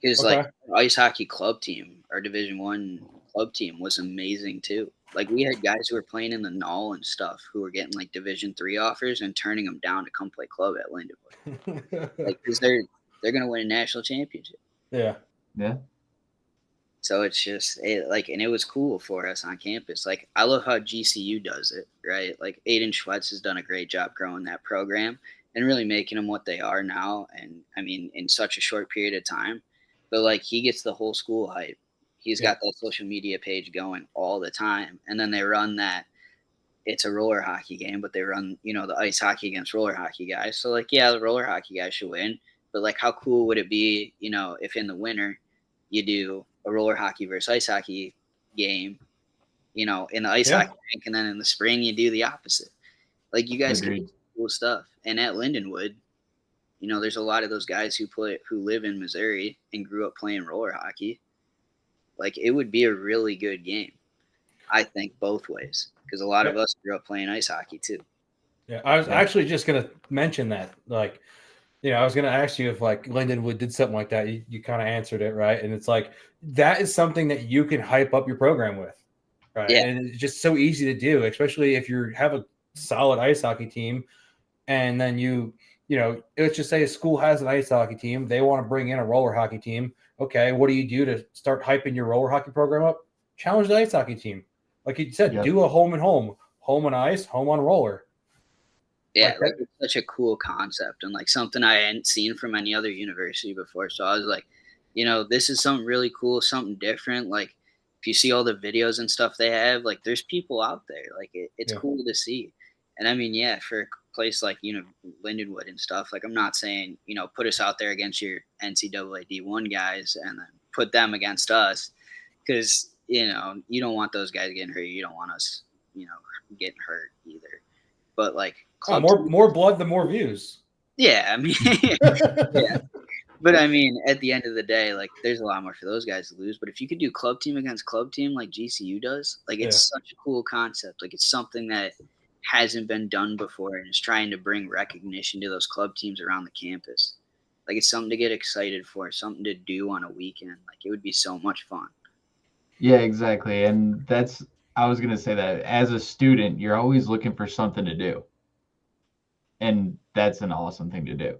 [SPEAKER 5] Because like our ice hockey club team, our Division I club team was amazing too. Like we had guys who were playing in the Null and stuff who were getting like Division III offers and turning them down to come play club at Lindenwood. Like because they're gonna win a national championship.
[SPEAKER 2] Yeah.
[SPEAKER 3] Yeah.
[SPEAKER 5] So it's just and it was cool for us on campus. Like I love how GCU does it, right? Like Aiden Schwetz has done a great job growing that program and really making them what they are now. And I mean, in such a short period of time, but like he gets the whole school hype. He's got that social media page going all the time. And then they run that, it's a roller hockey game, but they run, the ice hockey against roller hockey guys. So like, yeah, the roller hockey guys should win, but like how cool would it be, if in the winter you do a roller hockey versus ice hockey game, in the ice hockey rink, and then in the spring you do the opposite. Like you guys can do cool stuff. And at Lindenwood, there's a lot of those guys who live in Missouri and grew up playing roller hockey. Like it would be a really good game, I think, both ways, because a lot of us grew up playing ice hockey too.
[SPEAKER 2] Yeah, I was actually just gonna mention that. Like, I was gonna ask you if like Lindenwood did something like that. You kind of answered it, right? And it's like that is something that you can hype up your program with, right? Yeah. And it's just so easy to do, especially if you have a solid ice hockey team, and then let's just say a school has an ice hockey team. They want to bring in a roller hockey team. Okay, what do you do to start hyping your roller hockey program up? Challenge the ice hockey team. Like you said, do a home and home on ice, home on roller.
[SPEAKER 5] Yeah, like it's such a cool concept and like something I hadn't seen from any other university before. So I was like, this is something really cool, something different. Like if you see all the videos and stuff they have, like there's people out there. Like it's cool to see. And I mean, for a place like, Lindenwood and stuff, like I'm not saying, put us out there against your NCAA D1 guys and then put them against us because, you don't want those guys getting hurt. You don't want us, getting hurt either. But like
[SPEAKER 2] more blood, the more views.
[SPEAKER 5] Yeah, I mean, But I mean, at the end of the day, like there's a lot more for those guys to lose. But if you could do club team against club team like GCU does, like it's such a cool concept. Like it's something that hasn't been done before and is trying to bring recognition to those club teams around the campus. Like it's something to get excited for, something to do on a weekend. Like it would be so much fun.
[SPEAKER 3] Yeah, exactly. And I was going to say that as a student, you're always looking for something to do. And that's an awesome thing to do.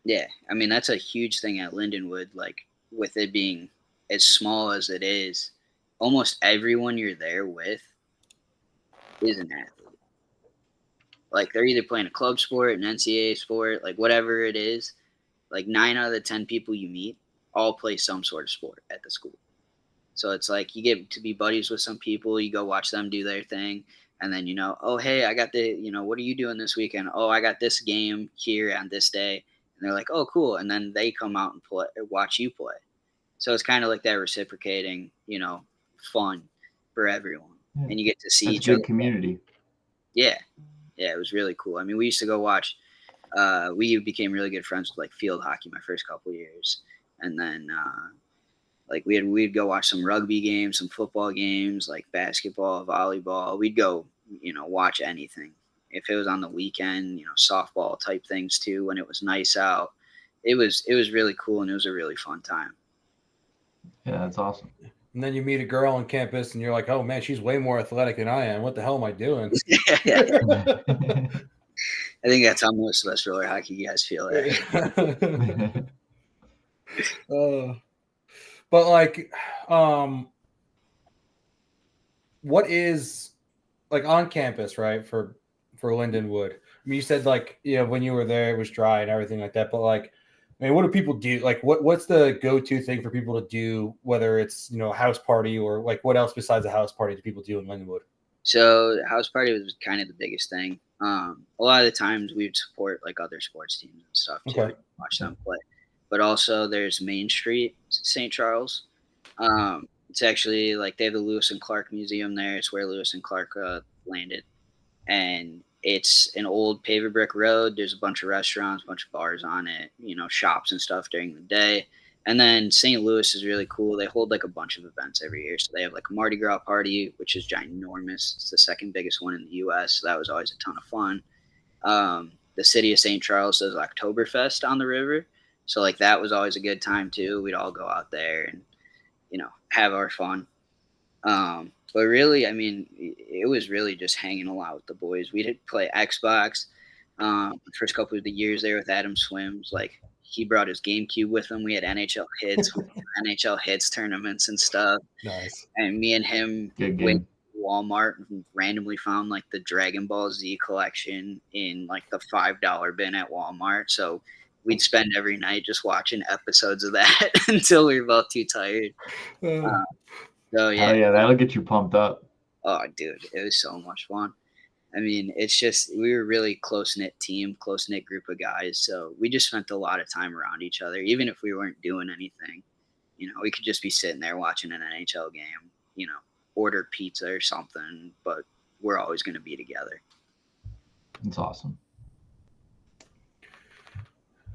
[SPEAKER 5] Yeah. I mean, that's a huge thing at Lindenwood. Like with it being as small as it is, almost everyone you're there with is an athlete. Like they're either playing a club sport, an NCAA sport, like whatever it is. Like 9 out of the 10 people you meet all play some sort of sport at the school. So it's like you get to be buddies with some people, you go watch them do their thing, and then oh hey, I got what are you doing this weekend? Oh, I got this game here on this day, and they're like, oh cool, and then they come out and play, watch you play. So it's kind of like that reciprocating, fun for everyone, and you get to see each other.
[SPEAKER 3] Community.
[SPEAKER 5] Yeah, it was really cool. I mean, we used to go watch. We became really good friends with like field hockey my first couple of years, and then like we'd go watch some rugby games, some football games, like basketball, volleyball. We'd go watch anything if it was on the weekend. Softball type things too when it was nice out. It was really cool and it was a really fun time.
[SPEAKER 3] Yeah, that's awesome.
[SPEAKER 2] And then you meet a girl on campus and you're like, oh man, she's way more athletic than I am. What the hell am I doing?
[SPEAKER 5] I think that's how most of us roller hockey guys feel.
[SPEAKER 2] But like, what is like on campus, right? For Lindenwood. I mean, you said like, when you were there, it was dry and everything like that. But like, I mean, what do people do? Like, what's the go-to thing for people to do? Whether it's a house party or like, what else besides a house party do people do in Lindenwood?
[SPEAKER 5] So the house party was kind of the biggest thing. A lot of the times we would support like other sports teams and stuff too.
[SPEAKER 2] Okay.
[SPEAKER 5] Watch them play. But also there's Main Street, St. Charles. It's actually like they have the Lewis and Clark Museum there. It's where Lewis and Clark landed. And it's an old paver brick road. There's a bunch of restaurants, a bunch of bars on it, shops and stuff during the day. And then St. Louis is really cool. They hold like a bunch of events every year. So they have like a Mardi Gras party, which is ginormous. It's the second biggest one in the U.S. So that was always a ton of fun. The city of St. Charles does Oktoberfest on the river. So like that was always a good time too. We'd all go out there and, have our fun. But really, I mean, it was really just hanging a lot with the boys. We did play Xbox. The first couple of the years there with Adam Swims, like he brought his GameCube with him. We had NHL hits, NHL hits tournaments and stuff.
[SPEAKER 2] Nice.
[SPEAKER 5] And me and him went to Walmart and randomly found like the Dragon Ball Z collection in like the $5 bin at Walmart. So we'd spend every night just watching episodes of that until we were both too tired. So yeah.
[SPEAKER 3] Oh yeah, that'll get you pumped up.
[SPEAKER 5] Oh dude, it was so much fun. I mean, it's just we were a really close-knit team, close-knit group of guys. So we just spent a lot of time around each other. Even if we weren't doing anything, we could just be sitting there watching an NHL game, order pizza or something, but we're always going to be together.
[SPEAKER 3] It's awesome.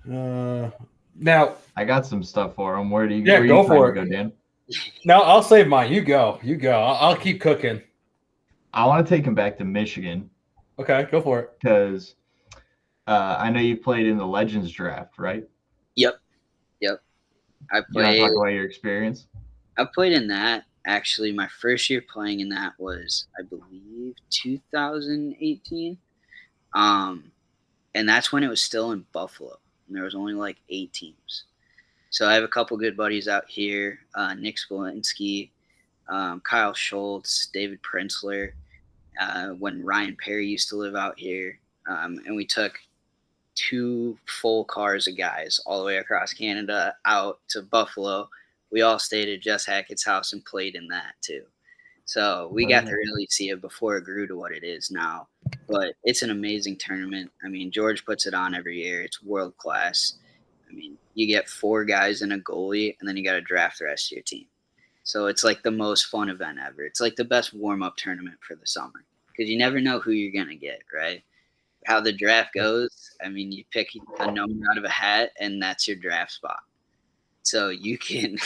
[SPEAKER 2] Now
[SPEAKER 3] I got some stuff for him. Where do you
[SPEAKER 2] go for it,
[SPEAKER 3] go, Dan?
[SPEAKER 2] No, I'll save mine. You go. I'll keep cooking.
[SPEAKER 3] I want to take him back to Michigan.
[SPEAKER 2] Okay, go for it.
[SPEAKER 3] Because I know you played in the Legends draft, right?
[SPEAKER 5] Yep. I played.
[SPEAKER 3] You want to talk about your experience?
[SPEAKER 5] I played in that. Actually, my first year playing in that was, I believe, 2018. And that's when it was still in Buffalo. And there was only like 8 teams. So I have a couple good buddies out here, Nick Spolinski, Kyle Schultz, David Prinzler, when Ryan Perry used to live out here. And we took 2 full cars of guys all the way across Canada out to Buffalo. We all stayed at Jess Hackett's house and played in that too. So we got to really see it before it grew to what it is now. But it's an amazing tournament. I mean, George puts it on every year. It's world class. I mean, you get 4 guys and a goalie, and then you got to draft the rest of your team. So it's like the most fun event ever. It's like the best warm-up tournament for the summer because you never know who you're going to get, right? How the draft goes, I mean, you pick a number out of a hat, and that's your draft spot. So you can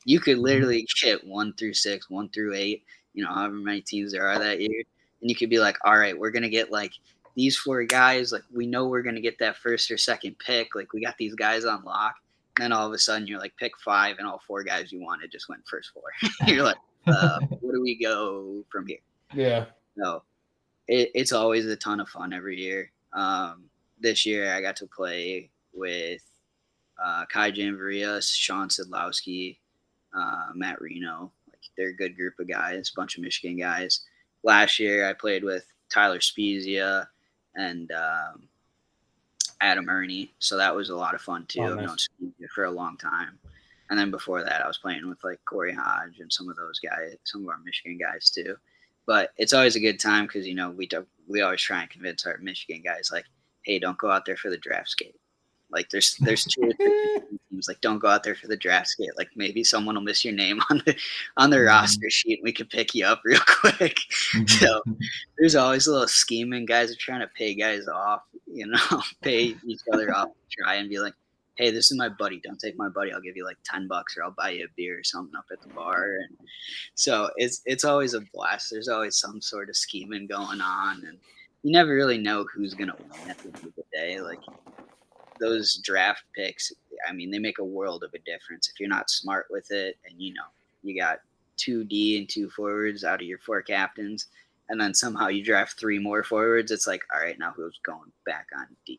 [SPEAKER 5] you could literally get 1 through 6, 1 through 8, however many teams there are that year, and you could be like, all right, we're gonna get like these 4 guys. Like we know we're gonna get that first or second pick. Like we got these guys on lock. And then all of a sudden you're like pick 5, and all 4 guys you wanted just went first 4. You're like, where do we go from here?
[SPEAKER 2] Yeah.
[SPEAKER 5] So it's always a ton of fun every year. This year I got to play with Kai Janvaria, Sean Sidlowski, Matt Reno. Like they're a good group of guys, bunch of Michigan guys. Last year I played with Tyler Spezia and Adam Ernie, so that was a lot of fun too.
[SPEAKER 2] Oh,
[SPEAKER 5] I've
[SPEAKER 2] nice.
[SPEAKER 5] known Spezia for a long time. And then before that I was playing with like Corey Hodge and some of those guys, some of our Michigan guys too. But it's always a good time because, we always try and convince our Michigan guys, like, hey, don't go out there for the draft skate. Like, there's 2 or 3 teams, like, don't go out there for the draft skate. Like, maybe someone will miss your name on the roster sheet and we can pick you up real quick. So there's always a little scheming. Guys are trying to pay guys off, pay each other off, try and be like, hey, this is my buddy. Don't take my buddy. I'll give you like $10 or I'll buy you a beer or something up at the bar. And so it's always a blast. There's always some sort of scheming going on, and you never really know who's gonna win at the end of the day. Like those draft picks, I mean, they make a world of a difference if you're not smart with it. And you got 2 D and 2 forwards out of your 4 captains, and then somehow you draft 3 more forwards. It's like, all right, now who's going back on D?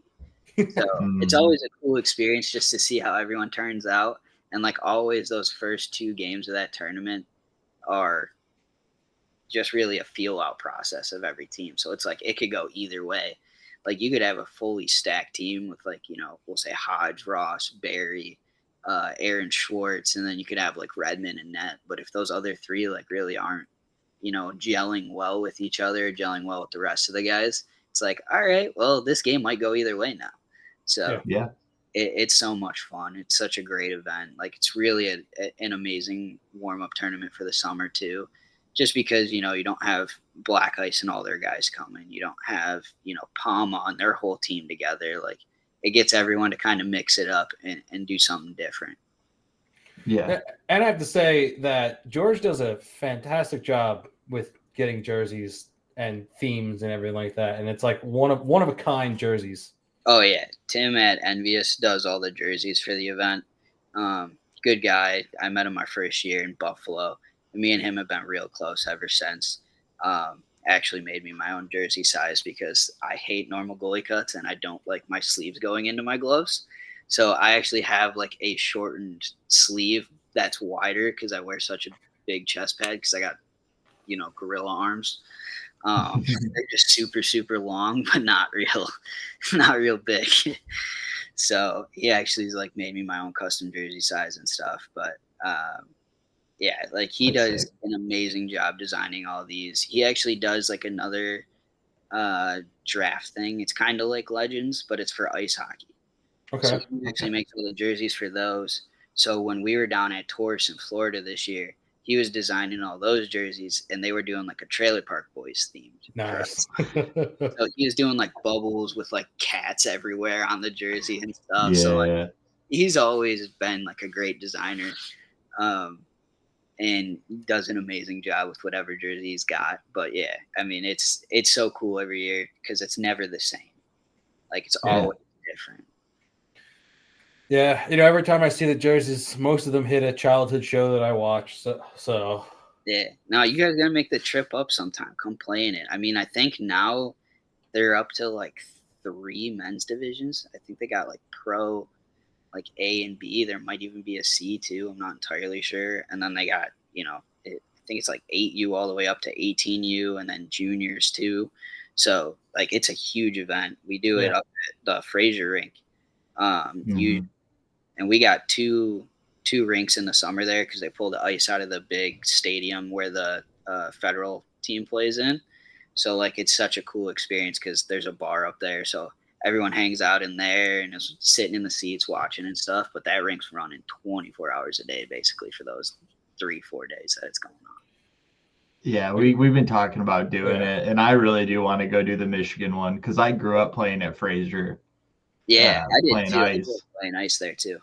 [SPEAKER 5] So it's always a cool experience just to see how everyone turns out. And like always, those first 2 games of that tournament are just really a feel out process of every team. So it's like it could go either way. Like you could have a fully stacked team with like, we'll say Hodge, Ross, Barry, Aaron Schwartz, and then you could have like Redmond and Net. But if those other 3 like really aren't, gelling well with each other, gelling well with the rest of the guys, it's like, all right, well, this game might go either way now. So
[SPEAKER 3] Yeah.
[SPEAKER 5] it's so much fun. It's such a great event. Like it's really an amazing warm-up tournament for the summer too, just because, you don't have Black Ice and all their guys coming. You don't have, Palma and their whole team together. Like it gets everyone to kind of mix it up and do something different.
[SPEAKER 3] Yeah.
[SPEAKER 2] And I have to say that George does a fantastic job with getting jerseys and themes and everything like that. And it's like one of a kind jerseys.
[SPEAKER 5] Oh yeah, Tim at Envious does all the jerseys for the event. Good guy. I met him my first year in Buffalo. And me and him have been real close ever since. Actually made me my own jersey size because I hate normal goalie cuts and I don't like my sleeves going into my gloves. So I actually have like a shortened sleeve that's wider because I wear such a big chest pad because I got, gorilla arms. They're just super, super long, but not real big. So he actually is like made me my own custom jersey size and stuff. But yeah, like he does an amazing job designing all these. He actually does like another draft thing. It's kind of like Legends, but it's for ice hockey.
[SPEAKER 2] Okay.
[SPEAKER 5] So he actually makes all the jerseys for those. So when we were down at Taurus in Florida this year, he was designing all those jerseys, and they were doing like a Trailer Park Boys themed.
[SPEAKER 2] Nice.
[SPEAKER 5] So he was doing like bubbles with like cats everywhere on the jersey and stuff.
[SPEAKER 3] Yeah.
[SPEAKER 5] So like, he's always been like a great designer, and does an amazing job with whatever jersey he's got. But yeah, I mean, it's so cool every year because it's never the same. Like it's always different.
[SPEAKER 2] Yeah, every time I see the jerseys, most of them hit a childhood show that I watched. So.
[SPEAKER 5] Yeah. No, you guys gotta make the trip up sometime. Come play in it. I mean, I think now they're up to like 3 men's divisions. I think they got like pro, like A and B. There might even be a C too. I'm not entirely sure. And then they got, I think it's like 8U all the way up to 18U, and then juniors too. So like it's a huge event. We do it up at the Fraser rink. And we got two rinks in the summer there because they pulled the ice out of the big stadium where the federal team plays in. So like it's such a cool experience because there's a bar up there, so everyone hangs out in there and is sitting in the seats watching and stuff. But that rink's running 24 hours a day basically for those 3-4 days that it's going on.
[SPEAKER 3] Yeah, we've been talking about doing it, and I really do want to go do the Michigan one because I grew up playing at Fraser.
[SPEAKER 5] Yeah, I did
[SPEAKER 3] playing
[SPEAKER 5] too.
[SPEAKER 3] ice.
[SPEAKER 5] I did playing ice there too.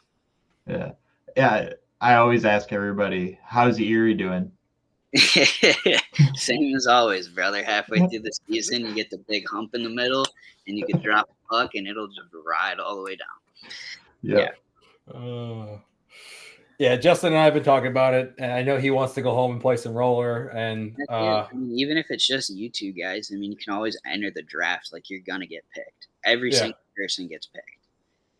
[SPEAKER 3] Yeah. I always ask everybody, how's Erie doing?
[SPEAKER 5] Same as always, brother. Halfway through the season, you get the big hump in the middle, and you can drop a puck, and it'll just ride all the way down.
[SPEAKER 3] Yep.
[SPEAKER 2] Yeah, Justin and I have been talking about it, and I know he wants to go home and play some roller. And
[SPEAKER 5] I mean, even if it's just you two guys, I mean, you can always enter the draft. Like, you're gonna get picked. Every single person gets picked.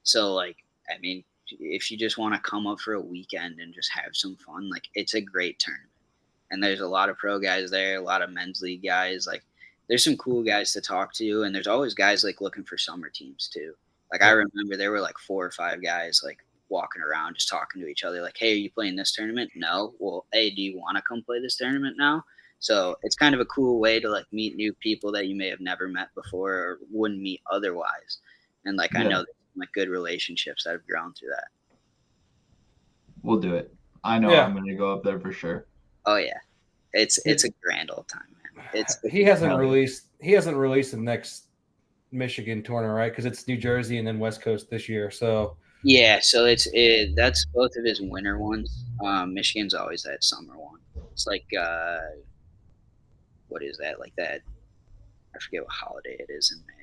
[SPEAKER 5] So, like, I mean, if you just want to come up for a weekend and just have some fun, like, it's a great tournament. And there's a lot of pro guys there, a lot of men's league guys. Like, there's some cool guys to talk to, and there's always guys like looking for summer teams too. Like, I remember there were like 4 or 5 guys like walking around just talking to each other, like, hey, are you playing this tournament? No. Well, hey, do you want to come play this tournament now? So it's kind of a cool way to like meet new people that you may have never met before or wouldn't meet otherwise. And like, I know like good relationships that have grown through that.
[SPEAKER 3] We'll do it. I know I'm going to go up there for sure.
[SPEAKER 5] Oh yeah, it's a grand old time, man.
[SPEAKER 2] He hasn't released the next Michigan tournament, right? Because it's New Jersey and then West Coast this year. So
[SPEAKER 5] yeah, so that's both of his winter ones. Michigan's always that summer one. It's like what is that? Like that? I forget what holiday it is in May.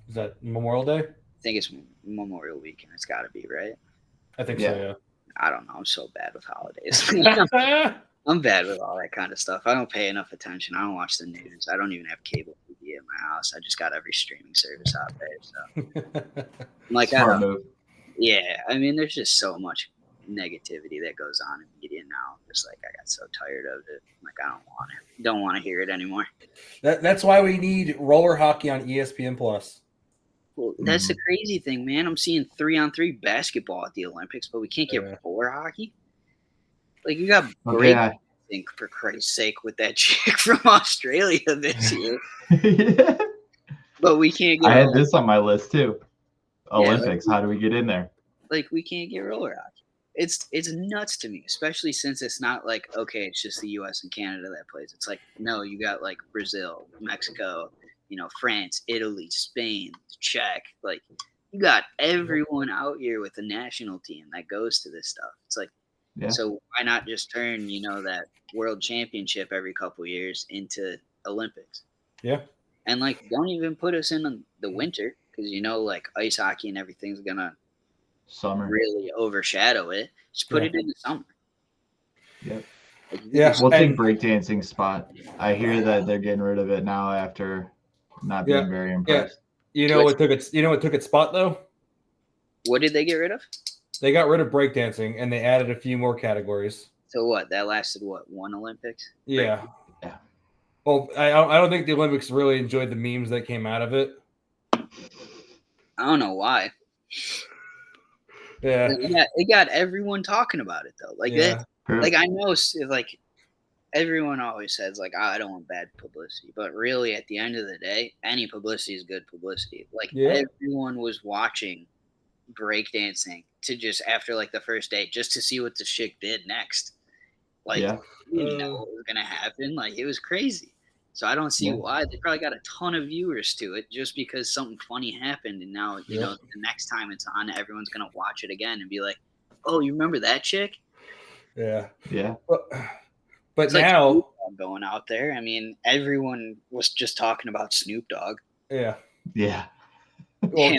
[SPEAKER 2] Is that Memorial Day?
[SPEAKER 5] I think it's Memorial Weekend. It's got to be, right?
[SPEAKER 2] I think so. Yeah.
[SPEAKER 5] I don't know. I'm so bad with holidays. I'm bad with all that kind of stuff. I don't pay enough attention. I don't watch the news. I don't even have cable TV in my house. I just got every streaming service out there. So, like, yeah. I mean, there's just so much negativity that goes on in media now. Just like, I got so tired of it. Like, I don't want to hear it anymore.
[SPEAKER 2] That's why we need roller hockey on ESPN Plus.
[SPEAKER 5] Well, that's the crazy thing, man. I'm seeing 3-on-3 basketball at the Olympics, but we can't get roller hockey. Like, you got break, I think, for Christ's sake, with that chick from Australia this year. But we can't get.
[SPEAKER 3] I had this on my list too. Olympics. How do we get in there?
[SPEAKER 5] Like, we can't get roller hockey. It's nuts to me, especially since it's not like, okay, it's just the U.S. and Canada that plays. It's like, no, you got like Brazil, Mexico, France, Italy, Spain, Czech. Like, you got everyone out here with the national team that goes to this stuff. It's like, so why not just turn, that world championship every couple of years into Olympics?
[SPEAKER 2] Yeah.
[SPEAKER 5] And like, don't even put us in the winter because, like ice hockey and everything's going to really overshadow it. Just put it in the summer.
[SPEAKER 3] Yep.
[SPEAKER 2] Yeah.
[SPEAKER 3] We'll take breakdancing spot. I hear that they're getting rid of it now after not being very impressed.
[SPEAKER 2] Yeah. You know what took its spot though?
[SPEAKER 5] What did they get rid of?
[SPEAKER 2] They got rid of breakdancing and they added a few more categories.
[SPEAKER 5] So what? That lasted one Olympics?
[SPEAKER 2] Yeah. Yeah. Well, I don't think the Olympics really enjoyed the memes that came out of it.
[SPEAKER 5] I don't know why.
[SPEAKER 2] Yeah.
[SPEAKER 5] It got everyone talking about it though. Like that. Like, I know, like, everyone always says like, I don't want bad publicity, but really at the end of the day, any publicity is good publicity. Like, everyone was watching breakdancing to just after like the first day just to see what the chick did next. Like, you didn't know what was gonna happen. Like, it was crazy. So I don't see why. They probably got a ton of viewers to it just because something funny happened, and now the next time it's on, everyone's gonna watch it again and be like, oh, you remember that chick?
[SPEAKER 2] Yeah. But
[SPEAKER 5] it's
[SPEAKER 2] now
[SPEAKER 5] like going out there, I mean, everyone was just talking about Snoop Dogg.
[SPEAKER 2] Yeah.
[SPEAKER 5] Well,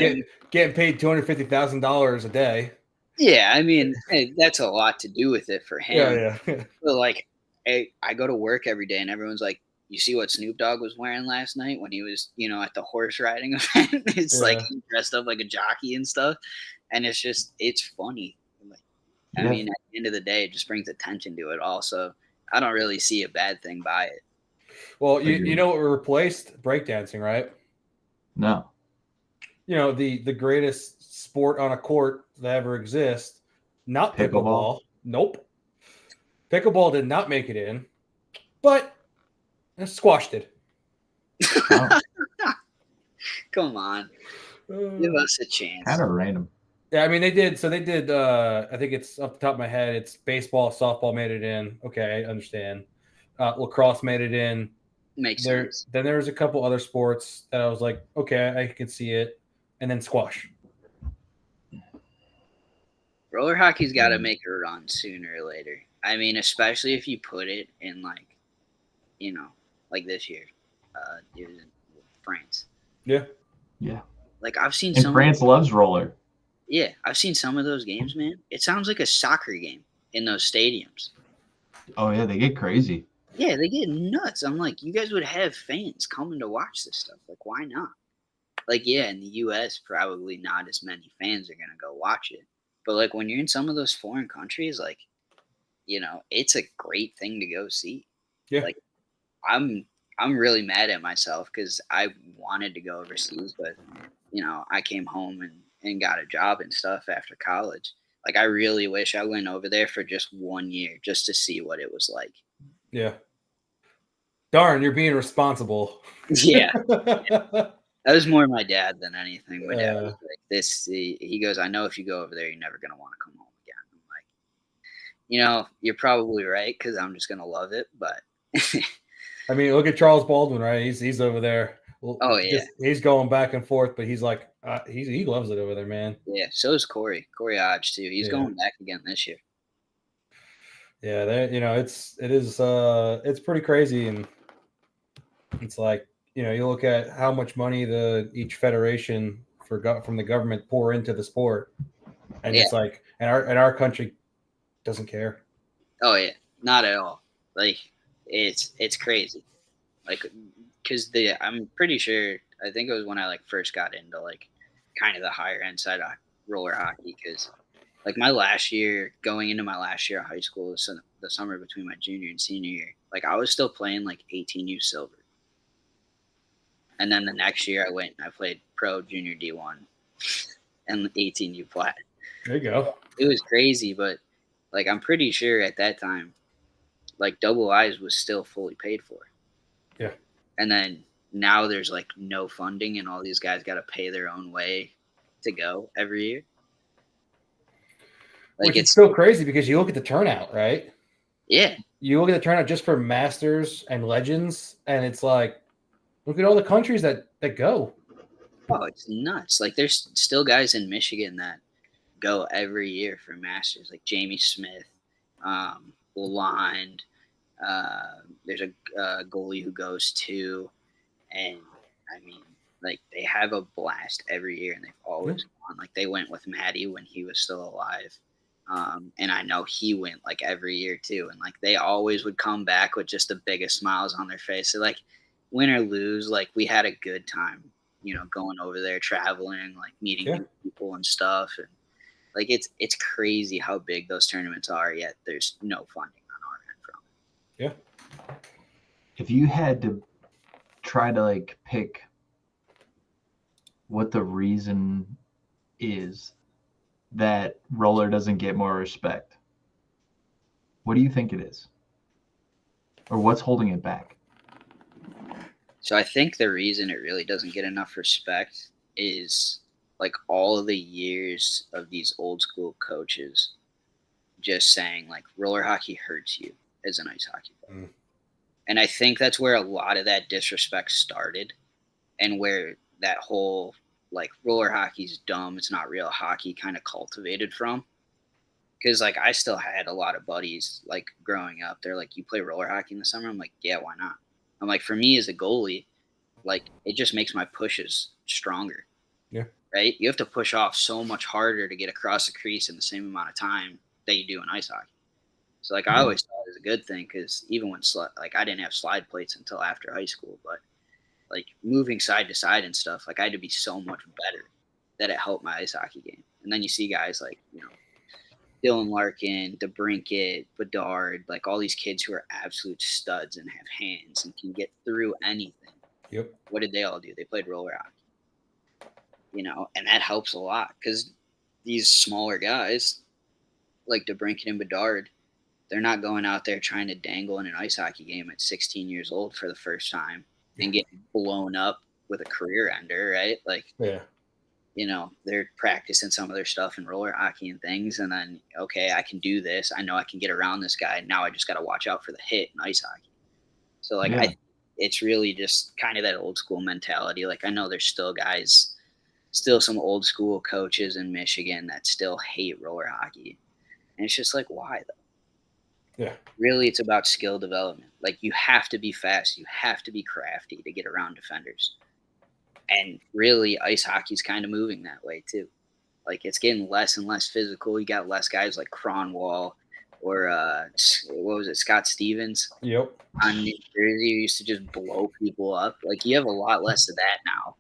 [SPEAKER 2] getting paid $250,000 a day.
[SPEAKER 5] Yeah, I mean, that's a lot to do with it for him.
[SPEAKER 2] Yeah.
[SPEAKER 5] But like, I go to work every day, and everyone's like, "You see what Snoop Dogg was wearing last night when he was, at the horse riding event? It's like he dressed up like a jockey and stuff, and it's funny. I mean, at the end of the day, it just brings attention to it. Also, I don't really see a bad thing by it.
[SPEAKER 2] Well, you know what replaced breakdancing, right?
[SPEAKER 3] No.
[SPEAKER 2] The greatest sport on a court that ever exists, not pickleball. Nope. Pickleball did not make it in, but squash did.
[SPEAKER 3] Oh.
[SPEAKER 5] Come on. Give us a chance.
[SPEAKER 3] Kind of random.
[SPEAKER 2] Yeah, I mean, they did. So they did, I think it's off the top of my head, it's baseball, softball made it in. Okay, I understand. Lacrosse made it in.
[SPEAKER 5] Makes sense.
[SPEAKER 2] Then there was a couple other sports that I was like, okay, I can see it. And then squash.
[SPEAKER 5] Roller hockey's got to make a run sooner or later. I mean, especially if you put it in like this year, it was in France.
[SPEAKER 2] Yeah.
[SPEAKER 3] Yeah.
[SPEAKER 5] Like I've seen
[SPEAKER 3] And
[SPEAKER 5] some.
[SPEAKER 3] France loves roller.
[SPEAKER 5] Yeah, I've seen some of those games, man. It sounds like a soccer game in those stadiums.
[SPEAKER 3] Oh yeah, they get crazy.
[SPEAKER 5] Yeah, they get nuts. I'm like, you guys would have fans coming to watch this stuff. Like, why not? Like, yeah, in the U.S., probably not as many fans are gonna go watch it. But like when you're in some of those foreign countries, like, it's a great thing to go see.
[SPEAKER 2] Yeah.
[SPEAKER 5] Like, I'm really mad at myself because I wanted to go overseas, but I came home and got a job and stuff after college. Like, I really wish I went over there for just 1 year just to see what it was like.
[SPEAKER 2] Yeah. Darn, you're being responsible.
[SPEAKER 5] Yeah. That was more my dad than anything. My dad was like, he goes, I know if you go over there, you're never going to want to come home again. I'm like, you're probably right because I'm just going to love it. But
[SPEAKER 2] I mean, look at Charles Baldwin, right? He's over there. Well,
[SPEAKER 5] oh, yeah.
[SPEAKER 2] He's going back and forth, but he's like, he loves it over there, man.
[SPEAKER 5] Yeah, so is Corey Hodge, too. He's going back again this year.
[SPEAKER 2] Yeah, it's pretty crazy. And it's like, you look at how much money each federation from the government pour into the sport, and it's like, and our country doesn't care.
[SPEAKER 5] Oh yeah, not at all. Like it's crazy. Like because I'm pretty sure I think it was when I like first got into like kind of the higher end side of roller hockey because like going into my last year of high school, so the summer between my junior and senior year, like I was still playing like 18U silver. And then the next year I went and I played pro junior D1 and 18U flat.
[SPEAKER 2] There you go.
[SPEAKER 5] It was crazy, but like I'm pretty sure at that time, like Double I's was still fully paid for.
[SPEAKER 2] Yeah.
[SPEAKER 5] And then now there's like no funding and all these guys got to pay their own way to go every year.
[SPEAKER 2] Like it's still crazy because you look at the turnout, right?
[SPEAKER 5] Yeah.
[SPEAKER 2] You look at the turnout just for Masters and Legends, and it's like, look at all the countries that go.
[SPEAKER 5] Oh, it's nuts. Like there's still guys in Michigan that go every year for Masters, like Jamie Smith, Lalonde. There's a goalie who goes too. And I mean, like they have a blast every year and they've always gone. Like they went with Maddie when he was still alive. And I know he went like every year too. And like they always would come back with just the biggest smiles on their face. So like win or lose, like we had a good time, going over there, traveling, like meeting new people and stuff. And like it's crazy how big those tournaments are, yet there's no funding on our end from it.
[SPEAKER 2] Yeah.
[SPEAKER 3] If you had to try to like pick what the reason is that roller doesn't get more respect, what do you think it is? Or what's holding it back?
[SPEAKER 5] So I think the reason it really doesn't get enough respect is like all of the years of these old school coaches just saying like roller hockey hurts you as an ice hockey player. And I think that's where a lot of that disrespect started and where that whole like roller hockey's dumb, it's not real hockey kind of cultivated from. Because like I still had a lot of buddies like growing up. They're like, you play roller hockey in the summer? I'm like, yeah, why not? I'm like, for me as a goalie, like it just makes my pushes stronger.
[SPEAKER 2] Yeah.
[SPEAKER 5] Right? You have to push off so much harder to get across the crease in the same amount of time that you do in ice hockey. So like I always thought it was a good thing because even when like I didn't have slide plates until after high school, but like moving side to side and stuff, like I had to be so much better that it helped my ice hockey game. And then you see guys like, Dylan Larkin, DeBrincat, Bedard, like all these kids who are absolute studs and have hands and can get through anything.
[SPEAKER 2] Yep.
[SPEAKER 5] What did they all do? They played roller hockey. And that helps a lot because these smaller guys like DeBrincat and Bedard, they're not going out there trying to dangle in an ice hockey game at 16 years old for the first time and get blown up with a career ender, right? Like,
[SPEAKER 2] yeah.
[SPEAKER 5] They're practicing some of their stuff in roller hockey and things. And then, okay, I can do this. I know I can get around this guy. Now I just got to watch out for the hit in ice hockey. So, like, it's really just kind of that old school mentality. Like, I know there's still guys still some old school coaches in Michigan that still hate roller hockey. And it's just like, why though?
[SPEAKER 2] Yeah.
[SPEAKER 5] Really, it's about skill development. Like, you have to be fast. You have to be crafty to get around defenders. And really, ice hockey's kind of moving that way too. Like, it's getting less and less physical. You got less guys like Cronwall or what was it, Scott Stevens
[SPEAKER 2] Yep.
[SPEAKER 5] on New Jersey, who used to just blow people up. Like, you have a lot less of that now.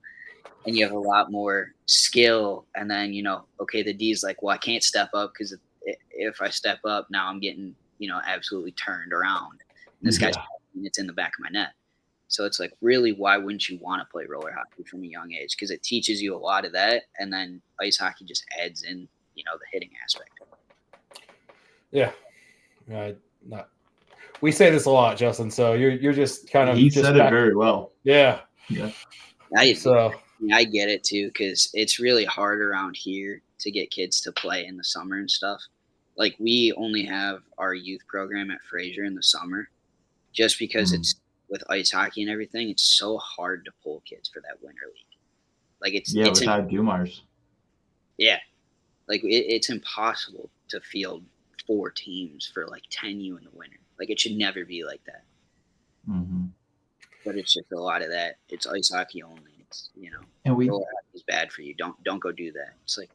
[SPEAKER 5] And you have a lot more skill. And then, okay, the D's like, well, I can't step up because if I step up, now I'm getting, absolutely turned around. And this guy's it's in the back of my net. So it's like, really, why wouldn't you want to play roller hockey from a young age? Because it teaches you a lot of that. And then ice hockey just adds in, the hitting aspect.
[SPEAKER 2] Yeah. We say this a lot, Justin. So you're just kind of.
[SPEAKER 3] He said it very well.
[SPEAKER 2] Yeah.
[SPEAKER 3] Yeah.
[SPEAKER 5] I get it too, because it's really hard around here to get kids to play in the summer and stuff. Like, we only have our youth program at Fraser in the summer, just because it's with ice hockey and everything. It's so hard to pull kids for that winter league. Like, it's
[SPEAKER 3] without Dumars.
[SPEAKER 5] Yeah, like it's impossible to field 4 teams for like 10U in the winter. Like, it should never be like that.
[SPEAKER 3] Mm-hmm.
[SPEAKER 5] But it's just a lot of that. It's ice hockey only. It's,
[SPEAKER 3] and
[SPEAKER 5] roller hockey is bad for you. Don't go do that. It's like,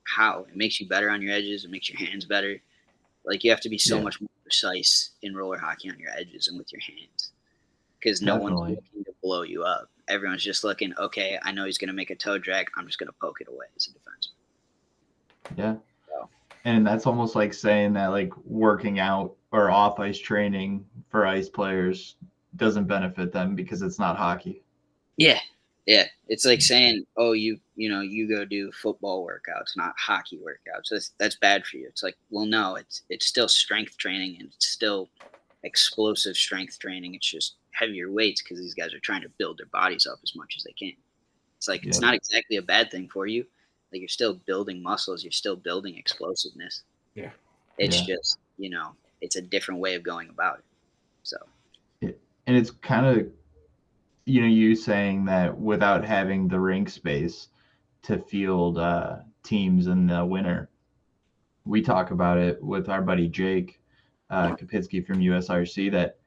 [SPEAKER 5] how? It makes you better on your edges. It makes your hands better. Like, you have to be so much more precise in roller hockey on your edges and with your hands, because no one's looking to blow you up. Everyone's just looking, okay, I know he's going to make a toe drag. I'm just going to poke it away as a defenseman.
[SPEAKER 3] Yeah.
[SPEAKER 5] So.
[SPEAKER 3] And that's almost like saying that, like, working out or off ice training for ice players doesn't benefit them because it's not hockey.
[SPEAKER 5] Yeah. Yeah. It's like saying, oh, you go do football workouts, not hockey workouts. That's bad for you. It's like, well, no, it's still strength training, and it's still explosive strength training. It's just heavier weights because these guys are trying to build their bodies up as much as they can. It's like, it's not exactly a bad thing for you. Like, you're still building muscles. You're still building explosiveness.
[SPEAKER 2] Yeah.
[SPEAKER 5] It's just, it's a different way of going about it. So.
[SPEAKER 3] And it's kind of, you saying that without having the rink space to field teams in the winter, we talk about it with our buddy Jake Kapitsky from USRC, that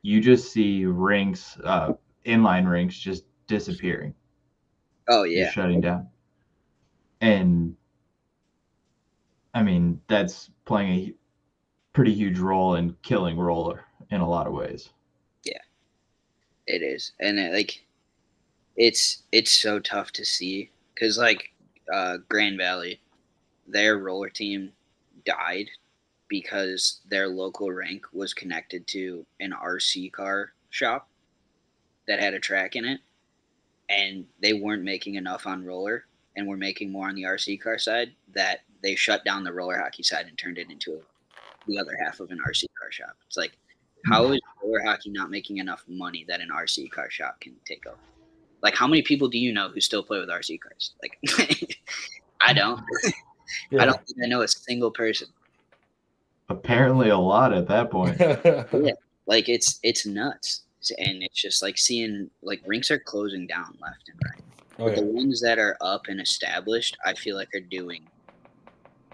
[SPEAKER 3] you just see rinks, inline rinks, just disappearing.
[SPEAKER 5] Oh, yeah.
[SPEAKER 3] Just shutting down. And, I mean, that's playing a pretty huge role in killing roller in a lot of ways.
[SPEAKER 5] It is. And it's so tough to see, because like Grand Valley, their roller team died because their local rink was connected to an RC car shop that had a track in it, and they weren't making enough on roller and were making more on the RC car side, that they shut down the roller hockey side and turned it into the other half of an RC car shop. It's like, how is roller hockey not making enough money that an RC car shop can take over? Like, how many people do you know who still play with RC cars? Like, I don't. I don't think I know a single person.
[SPEAKER 3] Apparently a lot at that point.
[SPEAKER 5] Yeah, like, it's nuts. And it's just like seeing, like, rinks are closing down left and right. But the ones that are up and established, I feel like are doing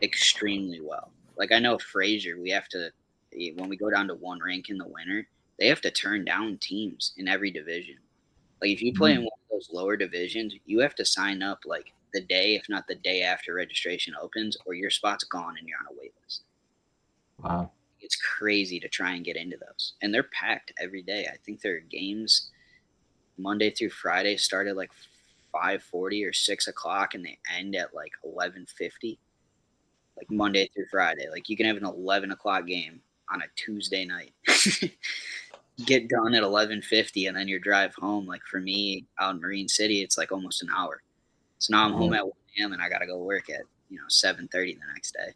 [SPEAKER 5] extremely well. Like, I know Fraser, we have to, when we go down to one rink in the winter, they have to turn down teams in every division. Like, if you play in one of those lower divisions, you have to sign up like the day, if not the day after registration opens, or your spot's gone and you're on a wait list.
[SPEAKER 3] Wow.
[SPEAKER 5] It's crazy to try and get into those. And they're packed every day. I think their games Monday through Friday start at like 5:40 or 6 o'clock, and they end at like 11:50. Like, Monday through Friday. Like, you can have an 11 o'clock game on a Tuesday night. Get done at 11:50, and then your drive home. Like, for me out in Marine City, it's like almost an hour. So now I'm home at 1 a.m. and I got to go work at 7:30 the next day.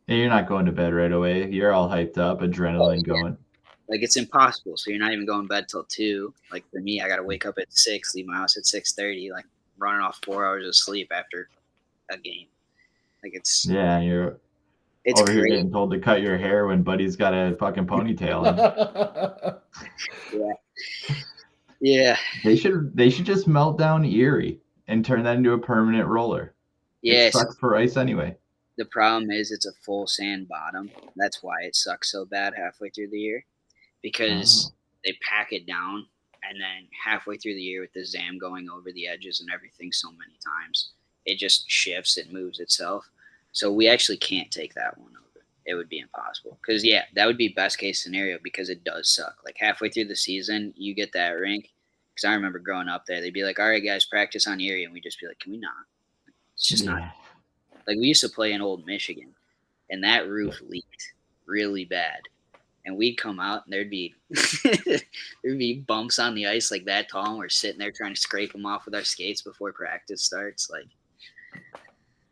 [SPEAKER 3] And you're not going to bed right away. You're all hyped up, adrenaline going.
[SPEAKER 5] Like, it's impossible. So you're not even going to bed till 2. Like, for me, I got to wake up at 6, leave my house at 6:30, like running off 4 hours of sleep after a game. Like, it's
[SPEAKER 3] you're
[SPEAKER 5] it's
[SPEAKER 3] over
[SPEAKER 5] crazy.
[SPEAKER 3] Here getting told to cut your hair when Buddy's got a fucking ponytail.
[SPEAKER 5] Yeah.
[SPEAKER 3] They should just melt down Erie and turn that into a permanent roller. It
[SPEAKER 5] Yes.
[SPEAKER 3] sucks for ice anyway.
[SPEAKER 5] The problem is it's a full sand bottom. That's why it sucks so bad halfway through the year, because they pack it down, and then halfway through the year with the ZAM going over the edges and everything so many times, it just shifts and moves itself. So we actually can't take that one over. It would be impossible. Because, yeah, that would be best case scenario because it does suck. Like halfway through the season, you get that rink. Because I remember growing up there, they'd be like, all right, guys, practice on Erie. And we'd just be like, can we not? It's just not. Like we used to play in Old Michigan, and that roof leaked really bad. And we'd come out, and there'd be bumps on the ice like that tall, and we're sitting there trying to scrape them off with our skates before practice starts. Like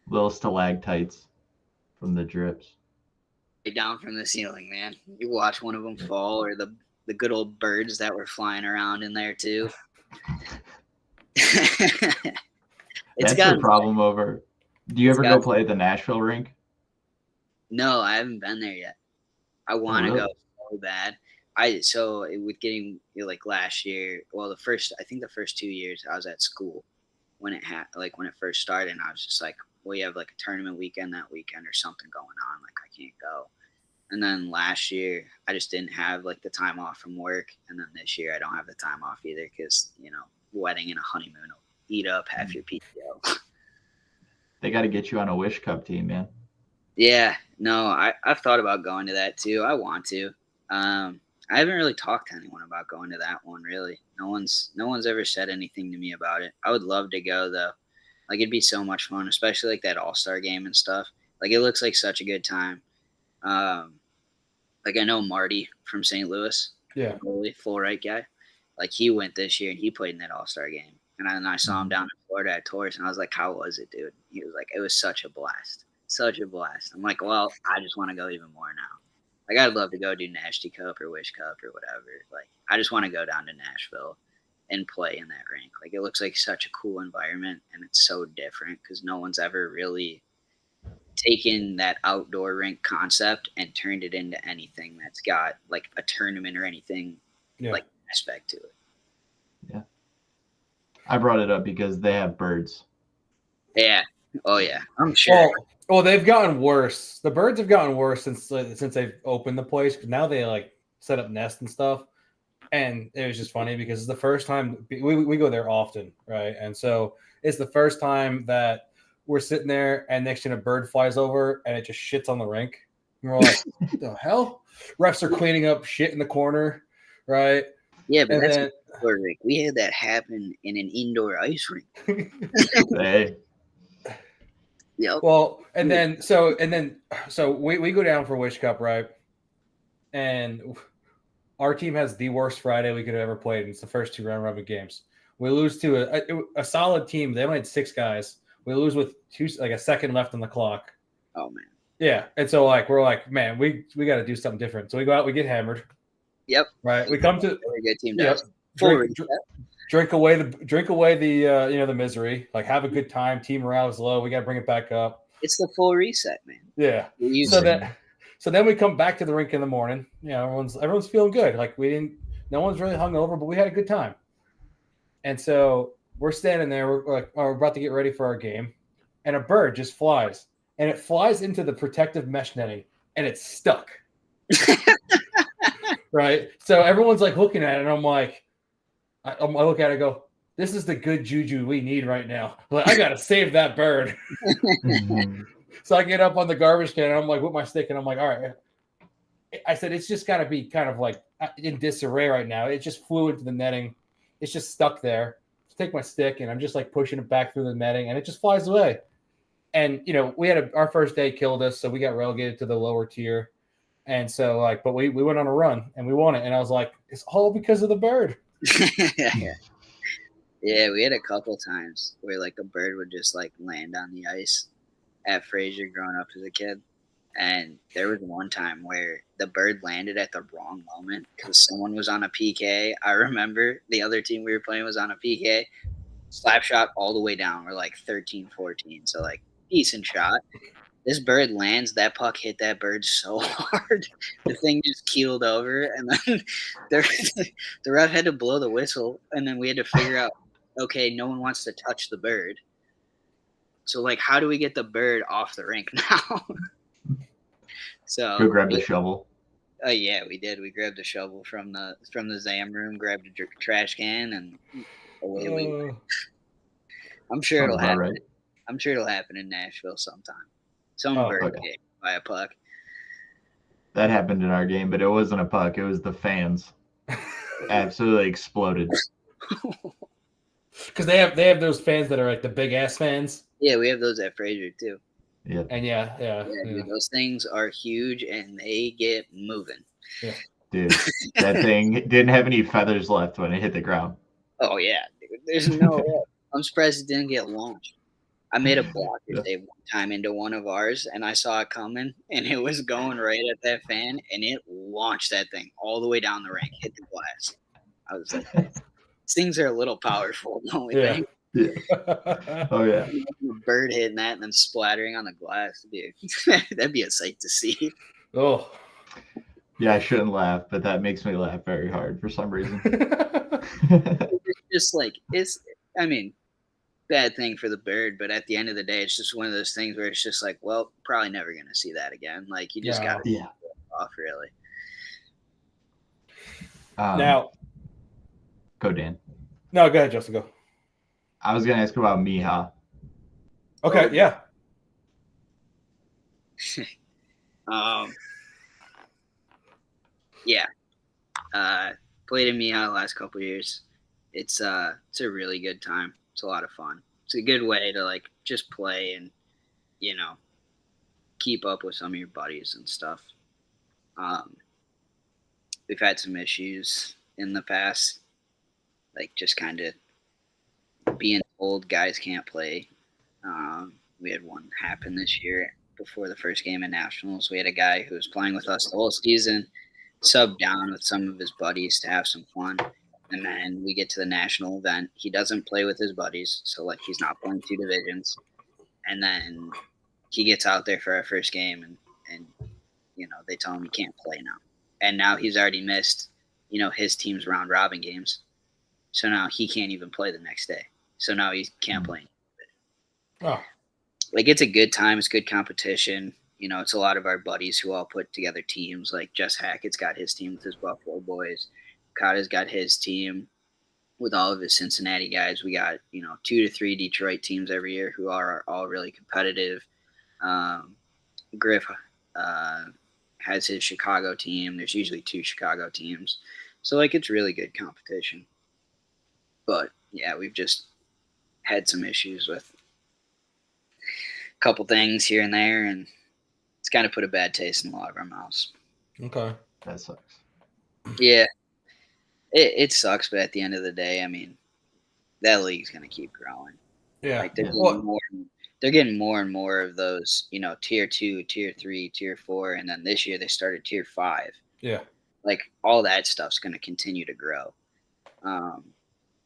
[SPEAKER 3] little stalactites from the drips.
[SPEAKER 5] Down from the ceiling, man. You watch one of them fall, or the good old birds that were flying around in there too.
[SPEAKER 3] That's the problem over. Do you ever go play at the Nashville rink?
[SPEAKER 5] No, I haven't been there yet. I want to go so bad. With getting like last year, well, the first 2 years I was at school when it first started, and I was just like, well, you have like a tournament weekend that weekend or something going on, like I can't go. And then last year I just didn't have like the time off from work, and then this year I don't have the time off either because wedding and a honeymoon will eat up half your PTO.
[SPEAKER 3] They got to get you on a Wish Cup team, man.
[SPEAKER 5] Yeah, no, I've thought about going to that too. I want to. I haven't really talked to anyone about going to that one, really. No one's ever said anything to me about it. I would love to go though. Like it'd be so much fun, especially like that All-Star game and stuff. Like it looks like such a good time. Like I know Marty from St. Louis.
[SPEAKER 2] Yeah.
[SPEAKER 5] Full right guy. Like he went this year and he played in that All-Star game. And then I saw him down in Florida at Taurus, and I was like, how was it, dude? He was like, it was such a blast. Such a blast. I'm like, well, I just want to go even more now. Like, I'd love to go do Nasty Cup or Wish Cup or whatever. Like, I just want to go down to Nashville and play in that rink. Like, it looks like such a cool environment, and it's so different because no one's ever really taken that outdoor rink concept and turned it into anything that's got, like, a tournament or anything, like, aspect to it.
[SPEAKER 3] Yeah. I brought it up because they have birds.
[SPEAKER 5] Yeah. Oh, yeah. I'm sure.
[SPEAKER 2] Well, they've gotten worse. The birds have gotten worse since they've opened the place. Because now they like set up nests and stuff. And it was just funny because it's the first time we go there often, right? And so it's the first time that we're sitting there, and next thing a bird flies over and it just shits on the rink. And we're like, what the hell? Refs are cleaning up shit in the corner, right?
[SPEAKER 5] Yeah, but that's an indoor rink. We had that happen in an indoor ice rink.
[SPEAKER 3] Hey.
[SPEAKER 5] Yep.
[SPEAKER 2] Well, so we go down for Wish Cup, right? And our team has the worst Friday we could have ever played. And it's the first 2 round robin games. We lose to a solid team. They only had 6 guys. We lose with a second left on the clock.
[SPEAKER 5] Oh man.
[SPEAKER 2] Yeah, and so we're like, man, we got to do something different. So we go out, we get hammered.
[SPEAKER 5] Yep.
[SPEAKER 2] Right. We come to
[SPEAKER 5] very good team.
[SPEAKER 2] Drink away the the misery. Like have a good time. Team morale is low. We got to bring it back up.
[SPEAKER 5] It's the full reset, man.
[SPEAKER 2] Yeah. So then we come back to the rink in the morning. Everyone's feeling good. Like no one's really hungover, but we had a good time. And so we're standing there. We're about to get ready for our game, and a bird just flies, and it flies into the protective mesh netting, and it's stuck. Right. So everyone's like looking at it, and I'm like, I look at it and go, this is the good juju we need right now. Like, I got to save that bird. So I get up on the garbage can, and I'm like, with my stick, and I'm like, all right. I said, it's just got to be kind of like in disarray right now. It just flew into the netting. It's just stuck there. I take my stick, and I'm just like pushing it back through the netting, and it just flies away. And, we had our first day killed us, so we got relegated to the lower tier. And so, but we went on a run, and we won it. And I was like, it's all because of the bird.
[SPEAKER 5] Yeah, we had a couple times where like a bird would just like land on the ice at Fraser growing up as a kid. And there was one time where the bird landed at the wrong moment because someone was on a PK. I remember the other team we were playing was on a PK. Slap shot all the way down. We're like 13-14. So like decent shot. This bird lands, that puck hit that bird so hard. The thing just keeled over, and then the ref had to blow the whistle, and then we had to figure out okay, no one wants to touch the bird. So like, how do we get the bird off the rink now? So
[SPEAKER 3] Go grab the shovel.
[SPEAKER 5] yeah, we did. We grabbed a shovel from the ZAM room, grabbed a trash can, and away we went. I'm sure
[SPEAKER 3] Sounds
[SPEAKER 5] it'll
[SPEAKER 3] about
[SPEAKER 5] happen.
[SPEAKER 3] right.
[SPEAKER 5] I'm sure it'll happen in Nashville sometime. Some
[SPEAKER 2] Oh,
[SPEAKER 5] bird
[SPEAKER 3] okay.
[SPEAKER 5] get hit by a puck.
[SPEAKER 3] That happened in our game, but it wasn't a puck. It was the fans. Absolutely exploded.
[SPEAKER 2] Because they have those fans that are like the big ass fans.
[SPEAKER 5] Yeah, we have those at Fraser too.
[SPEAKER 3] Yeah.
[SPEAKER 2] And yeah.
[SPEAKER 5] Dude, those things are huge and they get moving.
[SPEAKER 2] Yeah.
[SPEAKER 3] Dude, that thing didn't have any feathers left when it hit the ground.
[SPEAKER 5] Oh yeah, dude. There's no way. I'm surprised it didn't get launched. I made a blocker save one time into one of ours, and I saw it coming, and it was going right at that fan, and it launched that thing all the way down the rink, hit the glass. I was like, these things are a little powerful, don't we think?
[SPEAKER 3] Yeah. Oh yeah.
[SPEAKER 5] A bird hitting that and then splattering on the glass, dude. That'd be a sight to see.
[SPEAKER 2] Oh.
[SPEAKER 3] Yeah, I shouldn't laugh, but that makes me laugh very hard for some reason.
[SPEAKER 5] It's just like I mean, bad thing for the bird, but at the end of the day, it's just one of those things where it's just like, well, probably never gonna see that again. Like you just gotta
[SPEAKER 3] Yeah.
[SPEAKER 5] off really.
[SPEAKER 2] Now,
[SPEAKER 3] go Dan.
[SPEAKER 2] no, go ahead, Justin. Go.
[SPEAKER 3] I was gonna ask about Miha.
[SPEAKER 2] Okay, yeah.
[SPEAKER 5] Yeah. Played in Miha the last couple of years. It's a really good time. It's a lot of fun. It's a good way to like just play and keep up with some of your buddies and stuff. We've had some issues in the past, like just kind of being told guys can't play. We had one happen this year before the first game of Nationals. We had a guy who was playing with us the whole season, subbed down with some of his buddies to have some fun. And then we get to the national event. He doesn't play with his buddies, so like he's not playing two divisions. And then he gets out there for our first game, and they tell him he can't play now. And now he's already missed, his team's round robin games. So now he can't even play the next day. So now he can't play.
[SPEAKER 2] Oh.
[SPEAKER 5] Like it's a good time. It's good competition. It's a lot of our buddies who all put together teams. Like Jess Hackett's got his team with his Buffalo boys. Kata's got his team with all of his Cincinnati guys. We got, 2 to 3 Detroit teams every year who are all really competitive. Griff has his Chicago team. There's usually 2 Chicago teams. So, like, it's really good competition. But, yeah, we've just had some issues with a couple things here and there, and it's kind of put a bad taste in a lot of our mouths.
[SPEAKER 2] Okay.
[SPEAKER 3] That sucks.
[SPEAKER 5] Yeah. It sucks, but at the end of the day, I mean, that league's going to keep growing.
[SPEAKER 2] Yeah.
[SPEAKER 5] Like they're getting more and more of those, tier 2, tier 3, tier 4, and then this year they started tier 5.
[SPEAKER 2] Yeah.
[SPEAKER 5] Like all that stuff's going to continue to grow.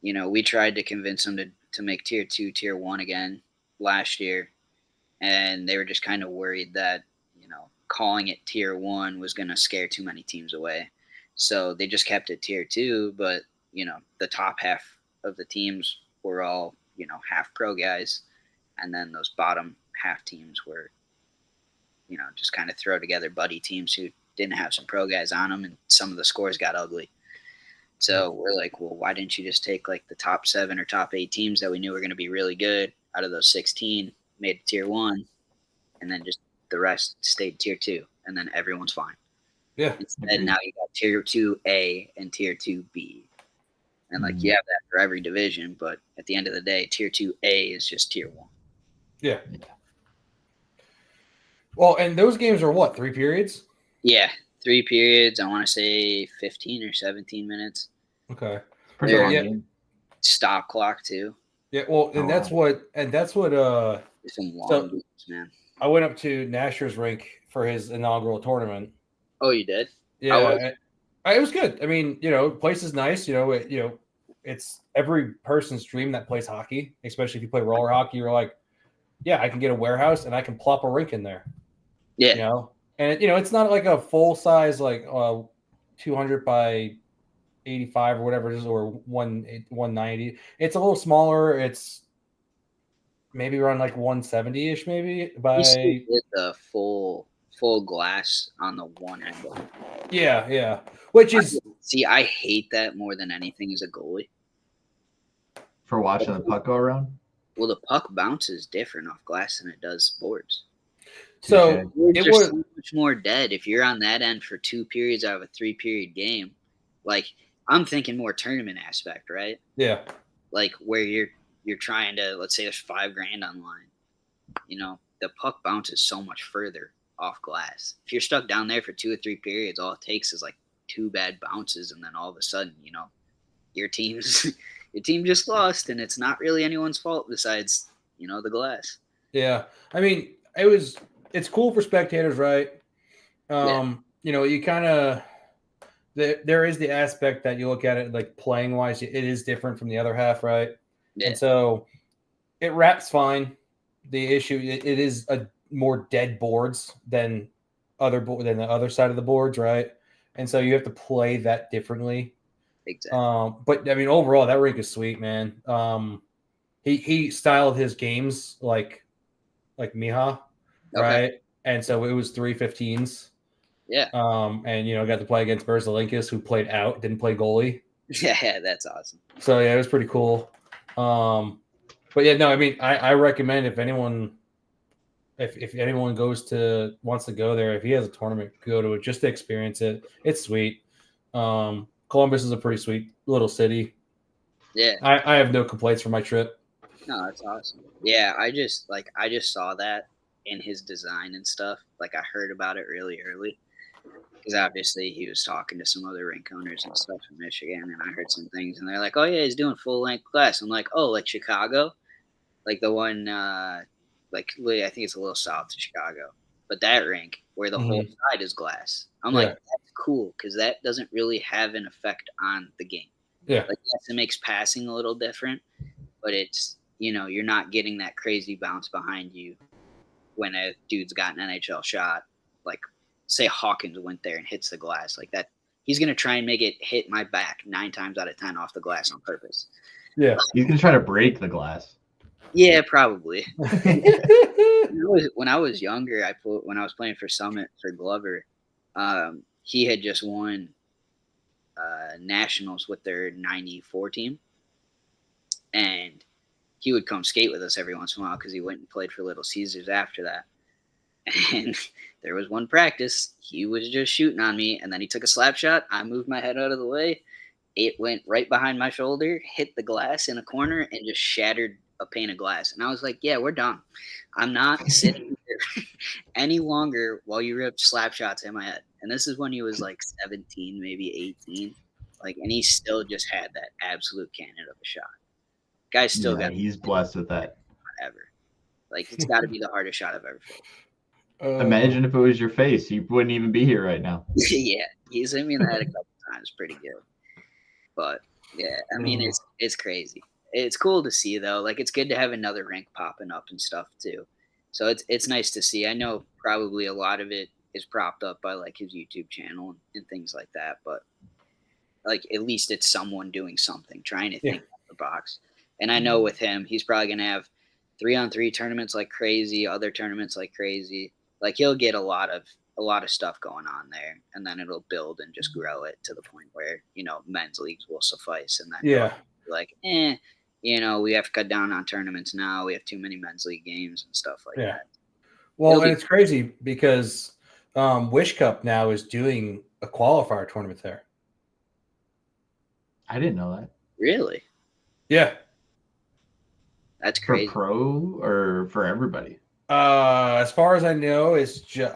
[SPEAKER 5] We tried to convince them to make tier 2, tier 1 again last year, and they were just kind of worried that, calling it tier 1 was going to scare too many teams away. So they just kept it tier 2, but, the top half of the teams were all, half pro guys. And then those bottom half teams were, just kind of throw together buddy teams who didn't have some pro guys on them, and some of the scores got ugly. So we're like, well, why didn't you just take like the top 7 or top 8 teams that we knew were going to be really good out of those 16, made tier 1, and then just the rest stayed tier 2, and then everyone's fine.
[SPEAKER 2] Yeah.
[SPEAKER 5] Instead, now you got tier 2A and tier 2B. And like you have that for every division, but at the end of the day, tier 2A is just tier 1.
[SPEAKER 2] Yeah. Well, and those games are what, 3 periods?
[SPEAKER 5] Yeah, 3 periods. I want to say 15 or 17 minutes.
[SPEAKER 2] Okay.
[SPEAKER 3] Pretty long game.
[SPEAKER 5] Stop clock too.
[SPEAKER 2] Yeah, well, and that's what
[SPEAKER 5] There's some long games, man.
[SPEAKER 2] I went up to Nasher's rink for his inaugural tournament.
[SPEAKER 5] Oh, you did?
[SPEAKER 2] Yeah, it was good. I mean, place is nice. It's every person's dream that plays hockey, especially if you play roller hockey. You're like, yeah, I can get a warehouse and I can plop a rink in there.
[SPEAKER 5] Yeah.
[SPEAKER 2] And it's not like a full size like 200 by 185 or whatever it is, or 190. It's a little smaller. It's maybe around like 170 ish, maybe.
[SPEAKER 5] You still get the full glass on the one end of it.
[SPEAKER 2] Yeah. Which is
[SPEAKER 5] See, I hate that more than anything as a goalie.
[SPEAKER 3] For watching the puck go around.
[SPEAKER 5] Well, the puck bounces different off glass than it does boards.
[SPEAKER 2] so.
[SPEAKER 5] Boards
[SPEAKER 2] It
[SPEAKER 5] are
[SPEAKER 2] was
[SPEAKER 5] so much more dead if you're on that end for 2 periods out of a 3-period game. Like, I'm thinking more tournament aspect, right?
[SPEAKER 2] yeah.
[SPEAKER 5] Like where you're trying to, let's say there's $5,000 on line. You know, the puck bounces so much further off glass. If you're stuck down there for 2 or 3 periods, all it takes is like 2 bad bounces, and then all of a sudden, you know, your team just lost, and it's not really anyone's fault besides, you know, the glass.
[SPEAKER 2] Yeah. I mean, it's cool for spectators, right? You know, you kind of there is the aspect that you look at it like playing wise, it is different from the other half, right?
[SPEAKER 5] Yeah.
[SPEAKER 2] And so it wraps fine. The issue it is a more dead boards than than the other side of the boards, right? And so you have to play that differently.
[SPEAKER 5] Exactly.
[SPEAKER 2] But I mean, overall, that rink is sweet, man. He styled his games like Miha, right?
[SPEAKER 5] Okay.
[SPEAKER 2] And so it was 315s.
[SPEAKER 5] Yeah.
[SPEAKER 2] And you know, got to play against Berzalinkas, who played out, didn't play goalie.
[SPEAKER 5] Yeah, that's awesome.
[SPEAKER 2] So yeah, it was pretty cool. But yeah, no, I mean, I recommend if anyone wants to go there, if he has a tournament, go to it just to experience it. It's sweet. Columbus is a pretty sweet little city.
[SPEAKER 5] Yeah.
[SPEAKER 2] I have no complaints for my trip.
[SPEAKER 5] No, that's awesome. Yeah, I just saw that in his design and stuff. Like I heard about it really early because obviously he was talking to some other rink owners and stuff in Michigan, and I heard some things, and they're like, "Oh yeah, he's doing full length glass." I'm like, "Oh, like Chicago, like the one, like I think it's a little south of Chicago, but that rink where the whole side is glass." I'm like, "That's cool," because that doesn't really have an effect on the game.
[SPEAKER 2] Yeah,
[SPEAKER 5] like yes, it makes passing a little different, but it's, you know, you're not getting that crazy bounce behind you when a dude's got an NHL shot. Like, say Hawkins went there and hits the glass like that. He's going to try and make it hit my back 9 times out of 10 off the glass on purpose.
[SPEAKER 2] Yeah.
[SPEAKER 3] He's going to try to break the glass.
[SPEAKER 5] Yeah, probably. When I was younger, when I was playing for Summit for Glover, he had just won nationals with their 94 team. And he would come skate with us every once in a while because he went and played for Little Caesars after that. And there was one practice, he was just shooting on me, and then he took a slap shot. I moved my head out of the way. It went right behind my shoulder, hit the glass in a corner, and just shattered a pane of glass. And I was like, yeah, we're done. I'm not sitting here any longer while you rip slap shots in my head. And this is when he was like 17, maybe 18. Like, and he still just had that absolute cannon of a shot. Guy's still got.
[SPEAKER 3] He's blessed with that.
[SPEAKER 5] Ever. Like, it's got to be the hardest shot I've ever felt.
[SPEAKER 3] Imagine if it was your face, you wouldn't even be here right now.
[SPEAKER 5] Yeah, he's hit me in the head a couple times, pretty good. But yeah, I mean, it's crazy. It's cool to see though. Like, it's good to have another rink popping up and stuff too. So it's nice to see. I know probably a lot of it is propped up by like his YouTube channel and things like that, but like at least it's someone doing something, trying to think out the box. And I know with him, he's probably gonna have 3-on-3 tournaments like crazy, other tournaments like crazy. Like, he'll get a lot of stuff going on there, and then it'll build and just grow it to the point where, you know, men's leagues will suffice, and then like, you know, we have to cut down on tournaments now. We have too many men's league games and stuff like that.
[SPEAKER 2] Well, and it's crazy because Wish Cup now is doing a qualifier tournament there.
[SPEAKER 3] I didn't know that.
[SPEAKER 5] Really?
[SPEAKER 2] Yeah.
[SPEAKER 5] That's crazy.
[SPEAKER 3] For pro or for everybody?
[SPEAKER 2] As far as I know, it's just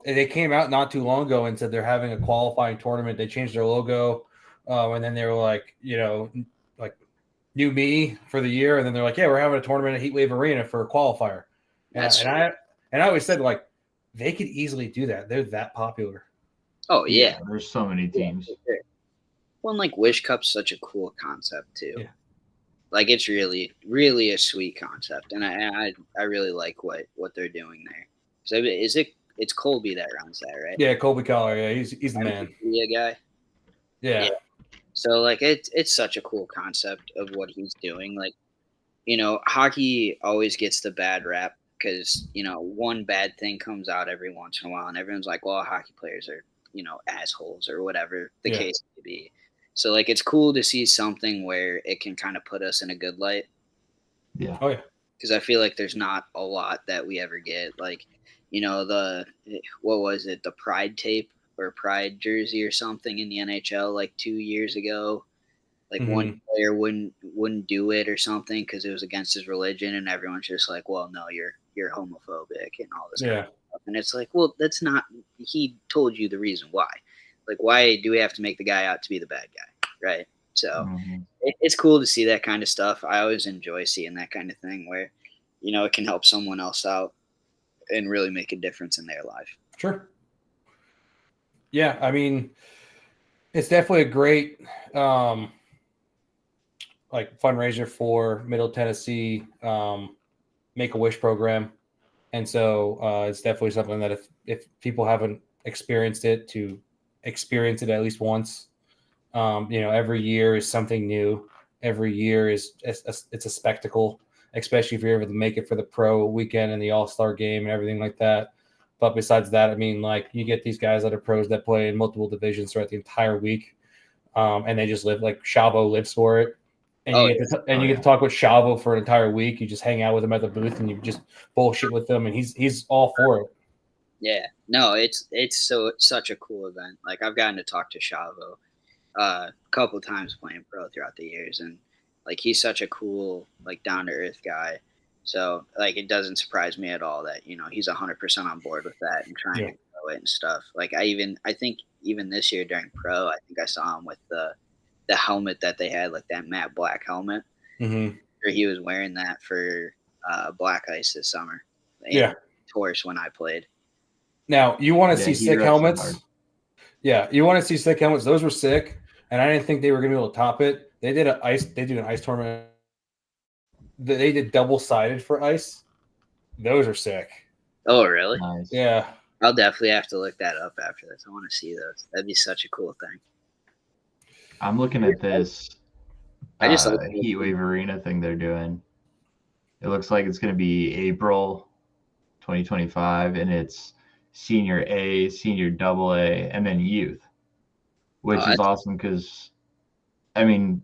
[SPEAKER 2] they came out not too long ago and said they're having a qualifying tournament. They changed their logo, and then they were like, you know, like new me for the year, and then they're like, yeah, we're having a tournament at Heatwave Arena for a qualifier. And I always said, like, they could easily do that. They're that popular.
[SPEAKER 5] Oh yeah,
[SPEAKER 3] there's so many teams.
[SPEAKER 5] Yeah, well, and like Wish Cup's such a cool concept too.
[SPEAKER 2] Yeah.
[SPEAKER 5] Like, it's really, really a sweet concept, and I really like what they're doing there. So it's Colby that runs that, right?
[SPEAKER 2] Yeah, Colby Collar. Yeah, he's the man.
[SPEAKER 5] Yeah, guy.
[SPEAKER 2] Yeah.
[SPEAKER 5] So like it's such a cool concept of what he's doing. Like, hockey always gets the bad rap because, one bad thing comes out every once in a while and everyone's like, well, hockey players are, assholes or whatever the
[SPEAKER 2] Yeah.
[SPEAKER 5] case may be. So like it's cool to see something where it can kind of put us in a good light
[SPEAKER 3] Yeah.
[SPEAKER 2] Oh yeah.
[SPEAKER 5] because I feel like there's not a lot that we ever get. Like, the what was it, the Pride tape or Pride jersey or something in the NHL like 2 years ago. Like one
[SPEAKER 2] Mhm.
[SPEAKER 5] player wouldn't do it or something because it was against his religion, and everyone's just like, "Well, no, you're homophobic and all this kind
[SPEAKER 2] Yeah.
[SPEAKER 5] of stuff." And it's like, well, that's not. He told you the reason why. Like, why do we have to make the guy out to be the bad guy, right? So
[SPEAKER 3] Mhm.
[SPEAKER 5] it's cool to see that kind of stuff. I always enjoy seeing that kind of thing where, it can help someone else out and really make a difference in their life.
[SPEAKER 2] Sure. Yeah, I mean, it's definitely a great like fundraiser for Middle Tennessee Make a Wish program, and so it's definitely something that if people haven't experienced it, to experience it at least once. Every year is something new. Every year it's a spectacle, especially if you're able to make it for the pro weekend and the All-Star game and everything like that. But besides that, I mean, like you get these guys that are pros that play in multiple divisions throughout the entire week, and they just live like Chavo lives for it. And
[SPEAKER 5] Oh,
[SPEAKER 2] you get to you get to talk with Chavo for an entire week. You just hang out with him at the booth and you just bullshit with him, and he's all for it.
[SPEAKER 5] yeah. No, it's such a cool event. Like I've gotten to talk to Chavo a couple times playing pro throughout the years, and like he's such a cool, like down to earth guy. So like it doesn't surprise me at all that he's 100% on board with that and trying
[SPEAKER 2] Yeah.
[SPEAKER 5] to grow it and stuff. Like I think even this year during pro, I think I saw him with the helmet that they had, like that matte black helmet.
[SPEAKER 2] Mm-hmm.
[SPEAKER 5] Or he was wearing that for Black Ice this summer
[SPEAKER 2] Yeah.
[SPEAKER 5] and Tours when I played.
[SPEAKER 2] Now you want to
[SPEAKER 3] Yeah,
[SPEAKER 2] see
[SPEAKER 3] he
[SPEAKER 2] sick
[SPEAKER 3] reps it
[SPEAKER 2] helmets?
[SPEAKER 3] hard.
[SPEAKER 2] Yeah, you want to see sick helmets. Those were sick, and I didn't think they were going to be able to top it. They did an ice tournament. They did double sided for ice. Those are sick.
[SPEAKER 5] Oh, really?
[SPEAKER 3] Nice.
[SPEAKER 2] Yeah,
[SPEAKER 5] I'll definitely have to look that up after this. I want to see those. That'd be such a cool thing.
[SPEAKER 3] I'm looking at this
[SPEAKER 5] I just like
[SPEAKER 3] Heat Wave Arena thing they're doing. It looks like it's going to be April 2025, and it's senior A, senior double A, and then youth, which is
[SPEAKER 5] that's
[SPEAKER 3] awesome because, I mean,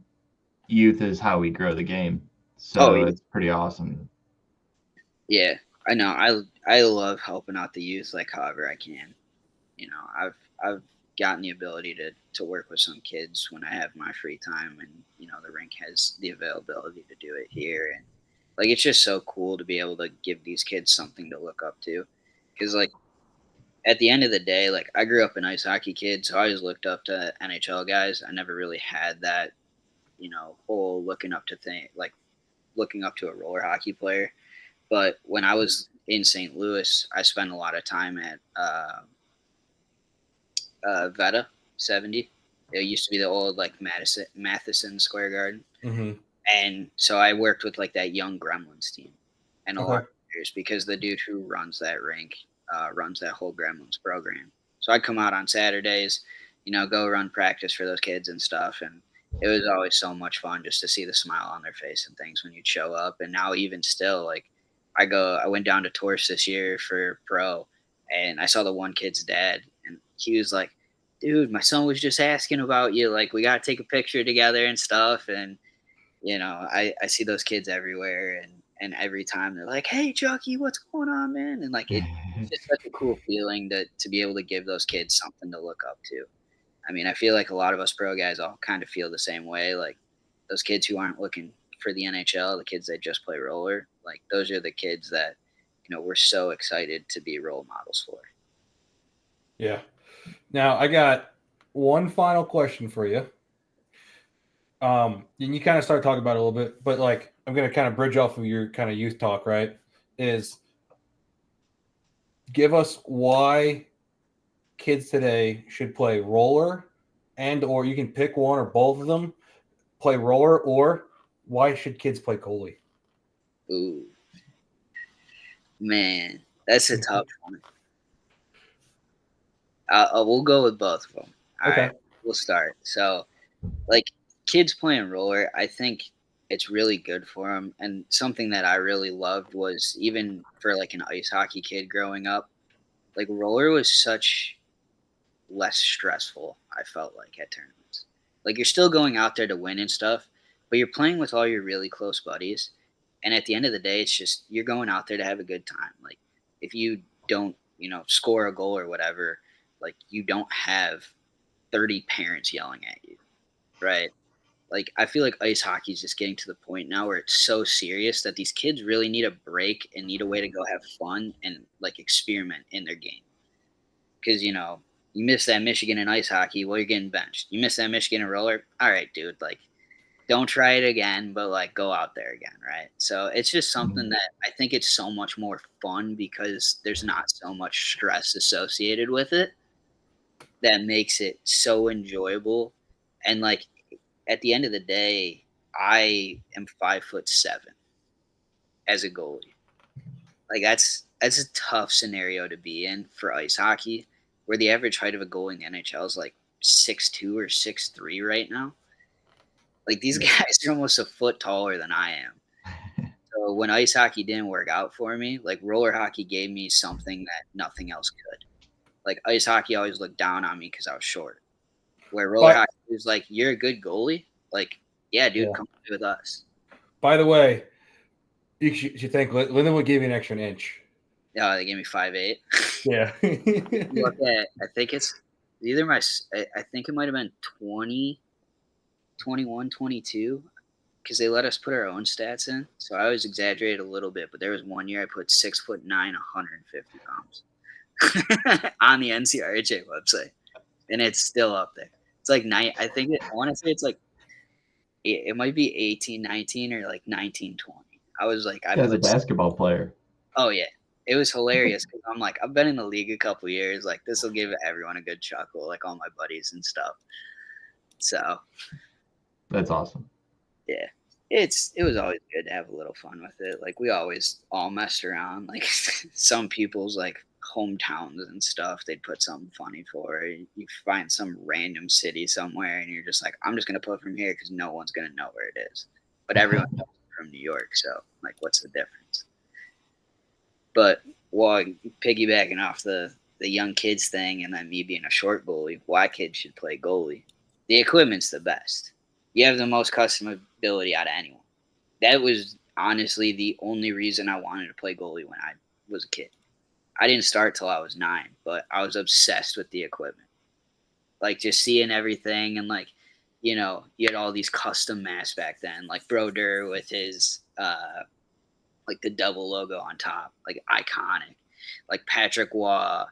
[SPEAKER 3] youth is how we grow the game.
[SPEAKER 5] oh
[SPEAKER 3] So it's pretty awesome.
[SPEAKER 5] yeah. I know. I love helping out the youth like however I can. I've gotten the ability to work with some kids when I have my free time, and the rink has the availability to do it here, and like it's just so cool to be able to give these kids something to look up to, because like at the end of the day, like I grew up an ice hockey kid, so I always looked up to NHL guys. I never really had that whole looking up to thing, like looking up to a roller hockey player. But when I was in St. Louis, I spent a lot of time at Veta 70. It used to be the old like Matheson Square Garden,
[SPEAKER 2] mm-hmm.
[SPEAKER 5] and so I worked with like that young Gremlins team, and a lot
[SPEAKER 2] Okay.
[SPEAKER 5] of years because the dude who runs that rink runs that whole Gremlins program. So I'd come out on Saturdays, go run practice for those kids and stuff, and it was always so much fun just to see the smile on their face and things when you'd show up. And now even still, like I went down to Torch this year for pro, and I saw the one kid's dad, and he was like, dude, my son was just asking about you. Like, we got to take a picture together and stuff. And, I see those kids everywhere. And every time they're like, hey, Chucky, what's going on, man? And, like, it's just such a cool feeling to be able to give those kids something to look up to. I mean, I feel like a lot of us pro guys all kind of feel the same way. Like, those kids who aren't looking for the NHL, the kids that just play roller, like, those are the kids that, we're so excited to be role models for.
[SPEAKER 2] Yeah. Now I got one final question for you. And you kind of started talking about it a little bit, but like I'm going to kind of bridge off of your kind of youth talk, right? Is give us why kids today should play roller, and or you can pick one or both of them, play roller, or why should kids play goalie?
[SPEAKER 5] Ooh, man, that's a tough one. We'll go with both of them. All
[SPEAKER 2] Okay.
[SPEAKER 5] right, we'll start. So, like kids playing roller, I think it's really good for them. And something that I really loved was even for like an ice hockey kid growing up, like roller was such less stressful, I felt like at tournaments. Like you're still going out there to win and stuff, but you're playing with all your really close buddies. And at the end of the day, it's just you're going out there to have a good time. Like if you don't, score a goal or whatever, like you don't have 30 parents yelling at you, right? Like I feel like ice hockey is just getting to the point now where it's so serious that these kids really need a break and need a way to go have fun and like experiment in their game. Because you miss that Michigan in ice hockey, well, you're getting benched. You miss that Michigan in roller, all right, dude, like don't try it again, but like go out there again, right? So it's just something that I think it's so much more fun because there's not so much stress associated with it that makes it so enjoyable. And like at the end of the day, I am 5'7" as a goalie. Like that's a tough scenario to be in for ice hockey, where the average height of a goalie in the NHL is like 6'2" or 6'3" right now. Like these guys are almost a foot taller than I am. So when ice hockey didn't work out for me, like roller hockey gave me something that nothing else could. Like ice hockey always looked down on me because I was short. Where roller hockey was like, you're a good goalie. Like, yeah, dude, come play with us.
[SPEAKER 2] By the way, you should think Lindenwood gave you an extra inch.
[SPEAKER 5] Yeah, they gave me 5'8".
[SPEAKER 2] Yeah.
[SPEAKER 5] Look at, I think it's either I think it might have been 20, 21, 22, because they let us put our own stats in. So I always exaggerated a little bit, but there was one year I put 6'9", 150 pounds on the NCRHA website, and it's still up there. It's like I want to say it's like it might be 18, 19 or like 19, 20. I was like,
[SPEAKER 3] as a basketball player.
[SPEAKER 5] Oh yeah, it was hilarious because I'm like, I've been in the league a couple years. Like this will give everyone a good chuckle, like all my buddies and stuff. So
[SPEAKER 3] that's awesome.
[SPEAKER 5] Yeah, it was always good to have a little fun with it. Like we always all messed around. Like some people's like hometowns and stuff, they'd put something funny for. You find some random city somewhere, and you're just like, I'm just gonna put from here because no one's gonna know where it is. But everyone knows from New York, so like, what's the difference? But while piggybacking off the young kids thing, and then me being a short goalie, why kids should play goalie? The equipment's the best. You have the most customability out of anyone. That was honestly the only reason I wanted to play goalie when I was a kid. I didn't start till I was 9, but I was obsessed with the equipment. Like just seeing everything, and like, you had all these custom masks back then, like Broder with his like the double logo on top, like iconic. Like Patrick Waugh,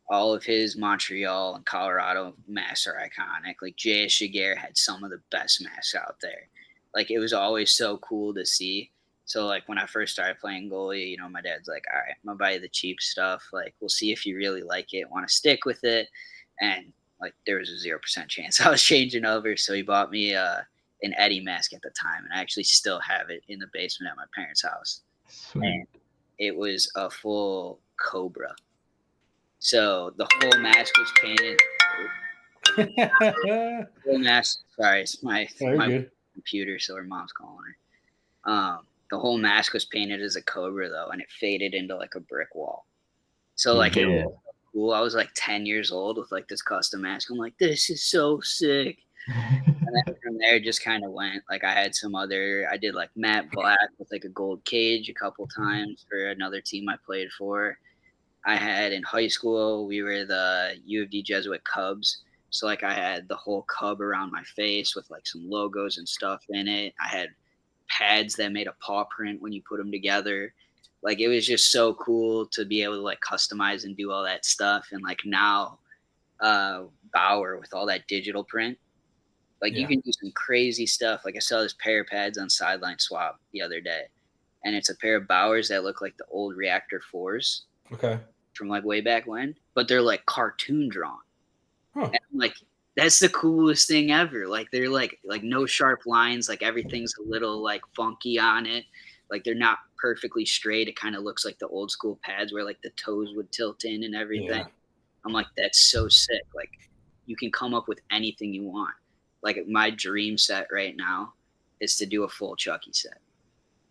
[SPEAKER 5] all of his Montreal and Colorado masks are iconic. Like J.S. Jaguar had some of the best masks out there. Like it was always so cool to see. So like when I first started playing goalie, my dad's like, all right, I'm gonna buy you the cheap stuff. Like we'll see if you really like it, want to stick with it. And like there was a 0% chance I was changing over. So he bought me an Eddie mask at the time, and I actually still have it in the basement at my parents' house.
[SPEAKER 3] Sweet.
[SPEAKER 5] And it was a full Cobra. So the whole mask was painted. Full mask. Sorry, it's my computer, so her mom's calling her. The whole mask was painted as a Cobra though, and it faded into like a brick wall. So like it was so cool. I was like 10 years old with like this custom mask. I'm like, this is so sick. And then from there, it just kind of went. Like I did like matte black with like a gold cage a couple times for another team I played for. I had in high school, we were the U of D Jesuit Cubs. So like I had the whole Cub around my face with like some logos and stuff in it. I had pads that made a paw print when you put them together. Like it was just so cool to be able to like customize and do all that stuff. And like now, Bauer with all that digital print. Like you can do some crazy stuff. Like I saw this pair of pads on Sideline Swap the other day, and it's a pair of Bauers that look like the old Reactor 4s.
[SPEAKER 2] Okay.
[SPEAKER 5] From like way back when, but they're like cartoon drawn.
[SPEAKER 2] Huh.
[SPEAKER 5] And I'm like, that's the coolest thing ever. Like they're like no sharp lines. Like everything's a little like funky on it. Like they're not perfectly straight. It kind of looks like the old school pads where like the toes would tilt in and everything. Yeah. I'm like, that's so sick. Like you can come up with anything you want. like my dream set right now is to do a full Chucky set.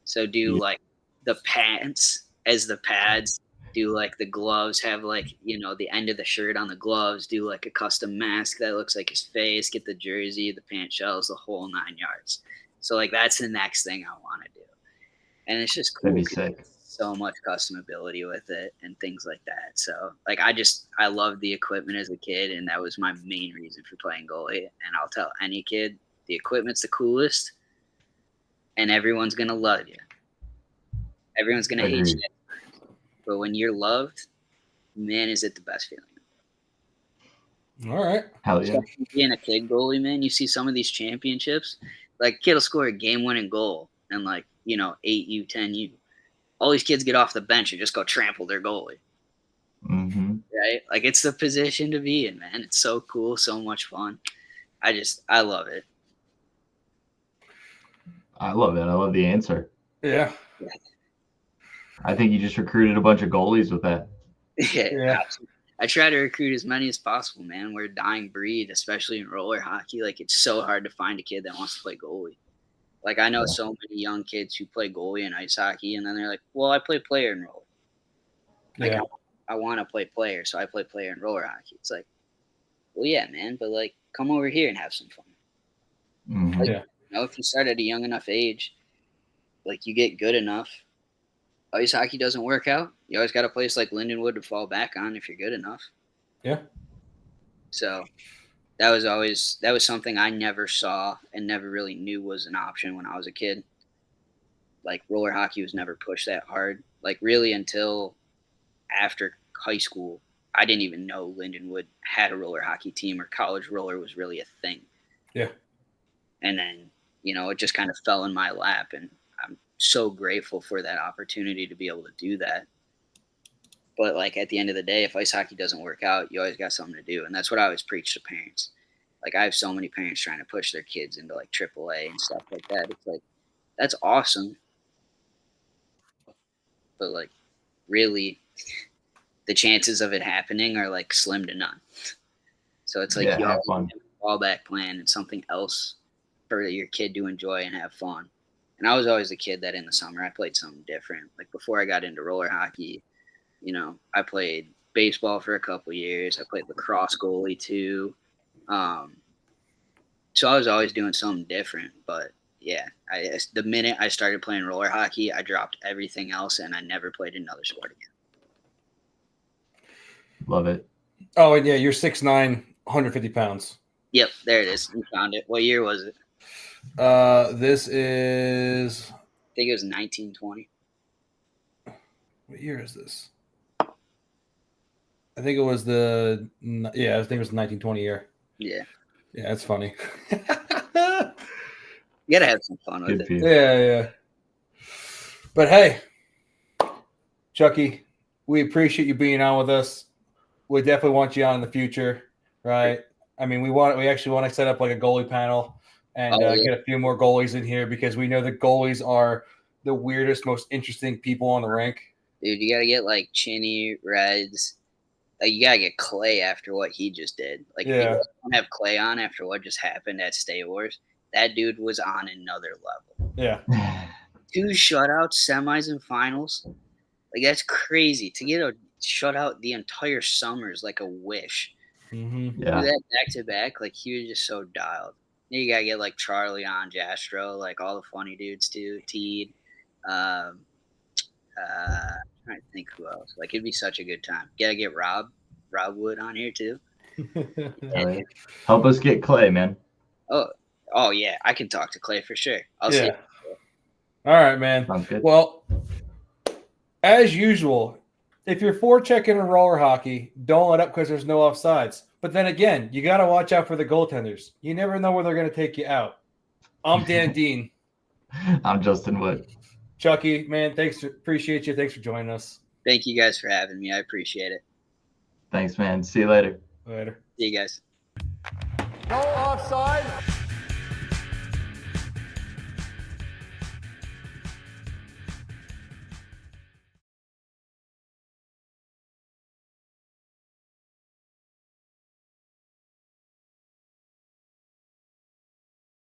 [SPEAKER 5] So do like the pants as the pads, do like the gloves, have like, you know, the end of the shirt on the gloves, do like a custom mask that looks like his face, get the jersey, the pant shells, the whole 9 yards. So like that's the next thing I want to do. And it's just cool.
[SPEAKER 3] That'd be sick.
[SPEAKER 5] So much customability with it and things like that. So like I loved the equipment as a kid, and that was my main reason for playing goalie. And I'll tell any kid the equipment's the coolest and everyone's gonna love you. Everyone's gonna hate you. But when you're loved, man, is it the best feeling.
[SPEAKER 2] All right.
[SPEAKER 3] Hell yeah.
[SPEAKER 5] Being a kid goalie, man, you see some of these championships, like kid will score a game-winning goal and like, you know, 8U, 10U. All these kids get off the bench and just go trample their goalie.
[SPEAKER 3] Mm-hmm.
[SPEAKER 5] Right? Like it's the position to be in, man. It's so cool, so much fun. I love it.
[SPEAKER 3] I love it. I love the answer.
[SPEAKER 2] Yeah.
[SPEAKER 3] I think you just recruited a bunch of goalies with that.
[SPEAKER 5] Yeah. I try to recruit as many as possible, man. We're a dying breed, especially in roller hockey. Like it's so hard to find a kid that wants to play goalie. Like I know so many young kids who play goalie in ice hockey, and then they're like, "Well, I play player in roller. Like, I want to play player, so I play player in roller hockey." It's like, well, yeah, man, but like, come over here and have some fun.
[SPEAKER 3] Mm-hmm.
[SPEAKER 5] Like, you know, if you start at a young enough age, like you get good enough. Ice hockey doesn't work out. You always got a place like Lindenwood to fall back on if you're good enough.
[SPEAKER 2] Yeah.
[SPEAKER 5] So that was something I never saw and never really knew was an option when I was a kid. Like roller hockey was never pushed that hard. Like really until after high school, I didn't even know Lindenwood had a roller hockey team or college roller was really a thing.
[SPEAKER 2] Yeah.
[SPEAKER 5] And then, you know, it just kind of fell in my lap, and I'm so grateful for that opportunity to be able to do that. But like at the end of the day, if ice hockey doesn't work out, you always got something to do. And that's what I always preach to parents. Like I have so many parents trying to push their kids into like AAA and stuff like that. It's like, that's awesome. But like really the chances of it happening are like slim to none. So it's like you always have a fallback plan and something else for your kid to enjoy and have fun. And I was always a kid that in the summer I played something different. Like before I got into roller hockey, you know, I played baseball for a couple years. I played lacrosse goalie too. So I was always doing something different. But yeah, the minute I started playing roller hockey, I dropped everything else and I never played another sport again.
[SPEAKER 3] Love it.
[SPEAKER 2] Oh, and yeah, you're 6'9", 150 pounds.
[SPEAKER 5] Yep, there it is. You found it. What year was it?
[SPEAKER 2] This is.
[SPEAKER 5] I think it was 1920.
[SPEAKER 2] What year is this? I think it was I think it was the 1920 year.
[SPEAKER 5] Yeah.
[SPEAKER 2] Yeah, that's funny.
[SPEAKER 5] You gotta have some fun with it.
[SPEAKER 2] Yeah. But hey, Chucky, we appreciate you being on with us. We definitely want you on in the future, right? I mean, we actually want to set up like a goalie panel and get a few more goalies in here because we know the goalies are the weirdest, most interesting people on the rink.
[SPEAKER 5] Dude, you gotta get like Chinny, Reds. Like, you gotta get Clay after what he just did. Like, if you don't have Clay on after what just happened at State Wars, that dude was on another level.
[SPEAKER 2] Yeah.
[SPEAKER 5] 2 shutouts, semis, and finals. Like, that's crazy. To get a shutout the entire summer is like a wish.
[SPEAKER 2] Mm-hmm.
[SPEAKER 3] Yeah.
[SPEAKER 5] Do that back to back, like he was just so dialed. Then you gotta get like Charlie on Jastro, like all the funny dudes too. Teed. Trying to think who else. Like it'd be such a good time. Gotta get Rob Wood on here too.
[SPEAKER 3] Yeah. Help us get Clay, man.
[SPEAKER 5] Oh yeah, I can talk to Clay for sure. I'll see.
[SPEAKER 2] All right, man.
[SPEAKER 3] Sounds good.
[SPEAKER 2] Well, as usual, if you're forechecking in roller hockey, don't let up because there's no offsides. But then again, you got to watch out for the goaltenders. You never know where they're going to take you out. I'm Dan Dean.
[SPEAKER 3] I'm Justin Wood.
[SPEAKER 2] Chucky, man, appreciate you. Thanks for joining us.
[SPEAKER 5] Thank you guys for having me. I appreciate it.
[SPEAKER 3] Thanks, man. See you later.
[SPEAKER 2] Later.
[SPEAKER 5] See you guys.
[SPEAKER 6] No offside.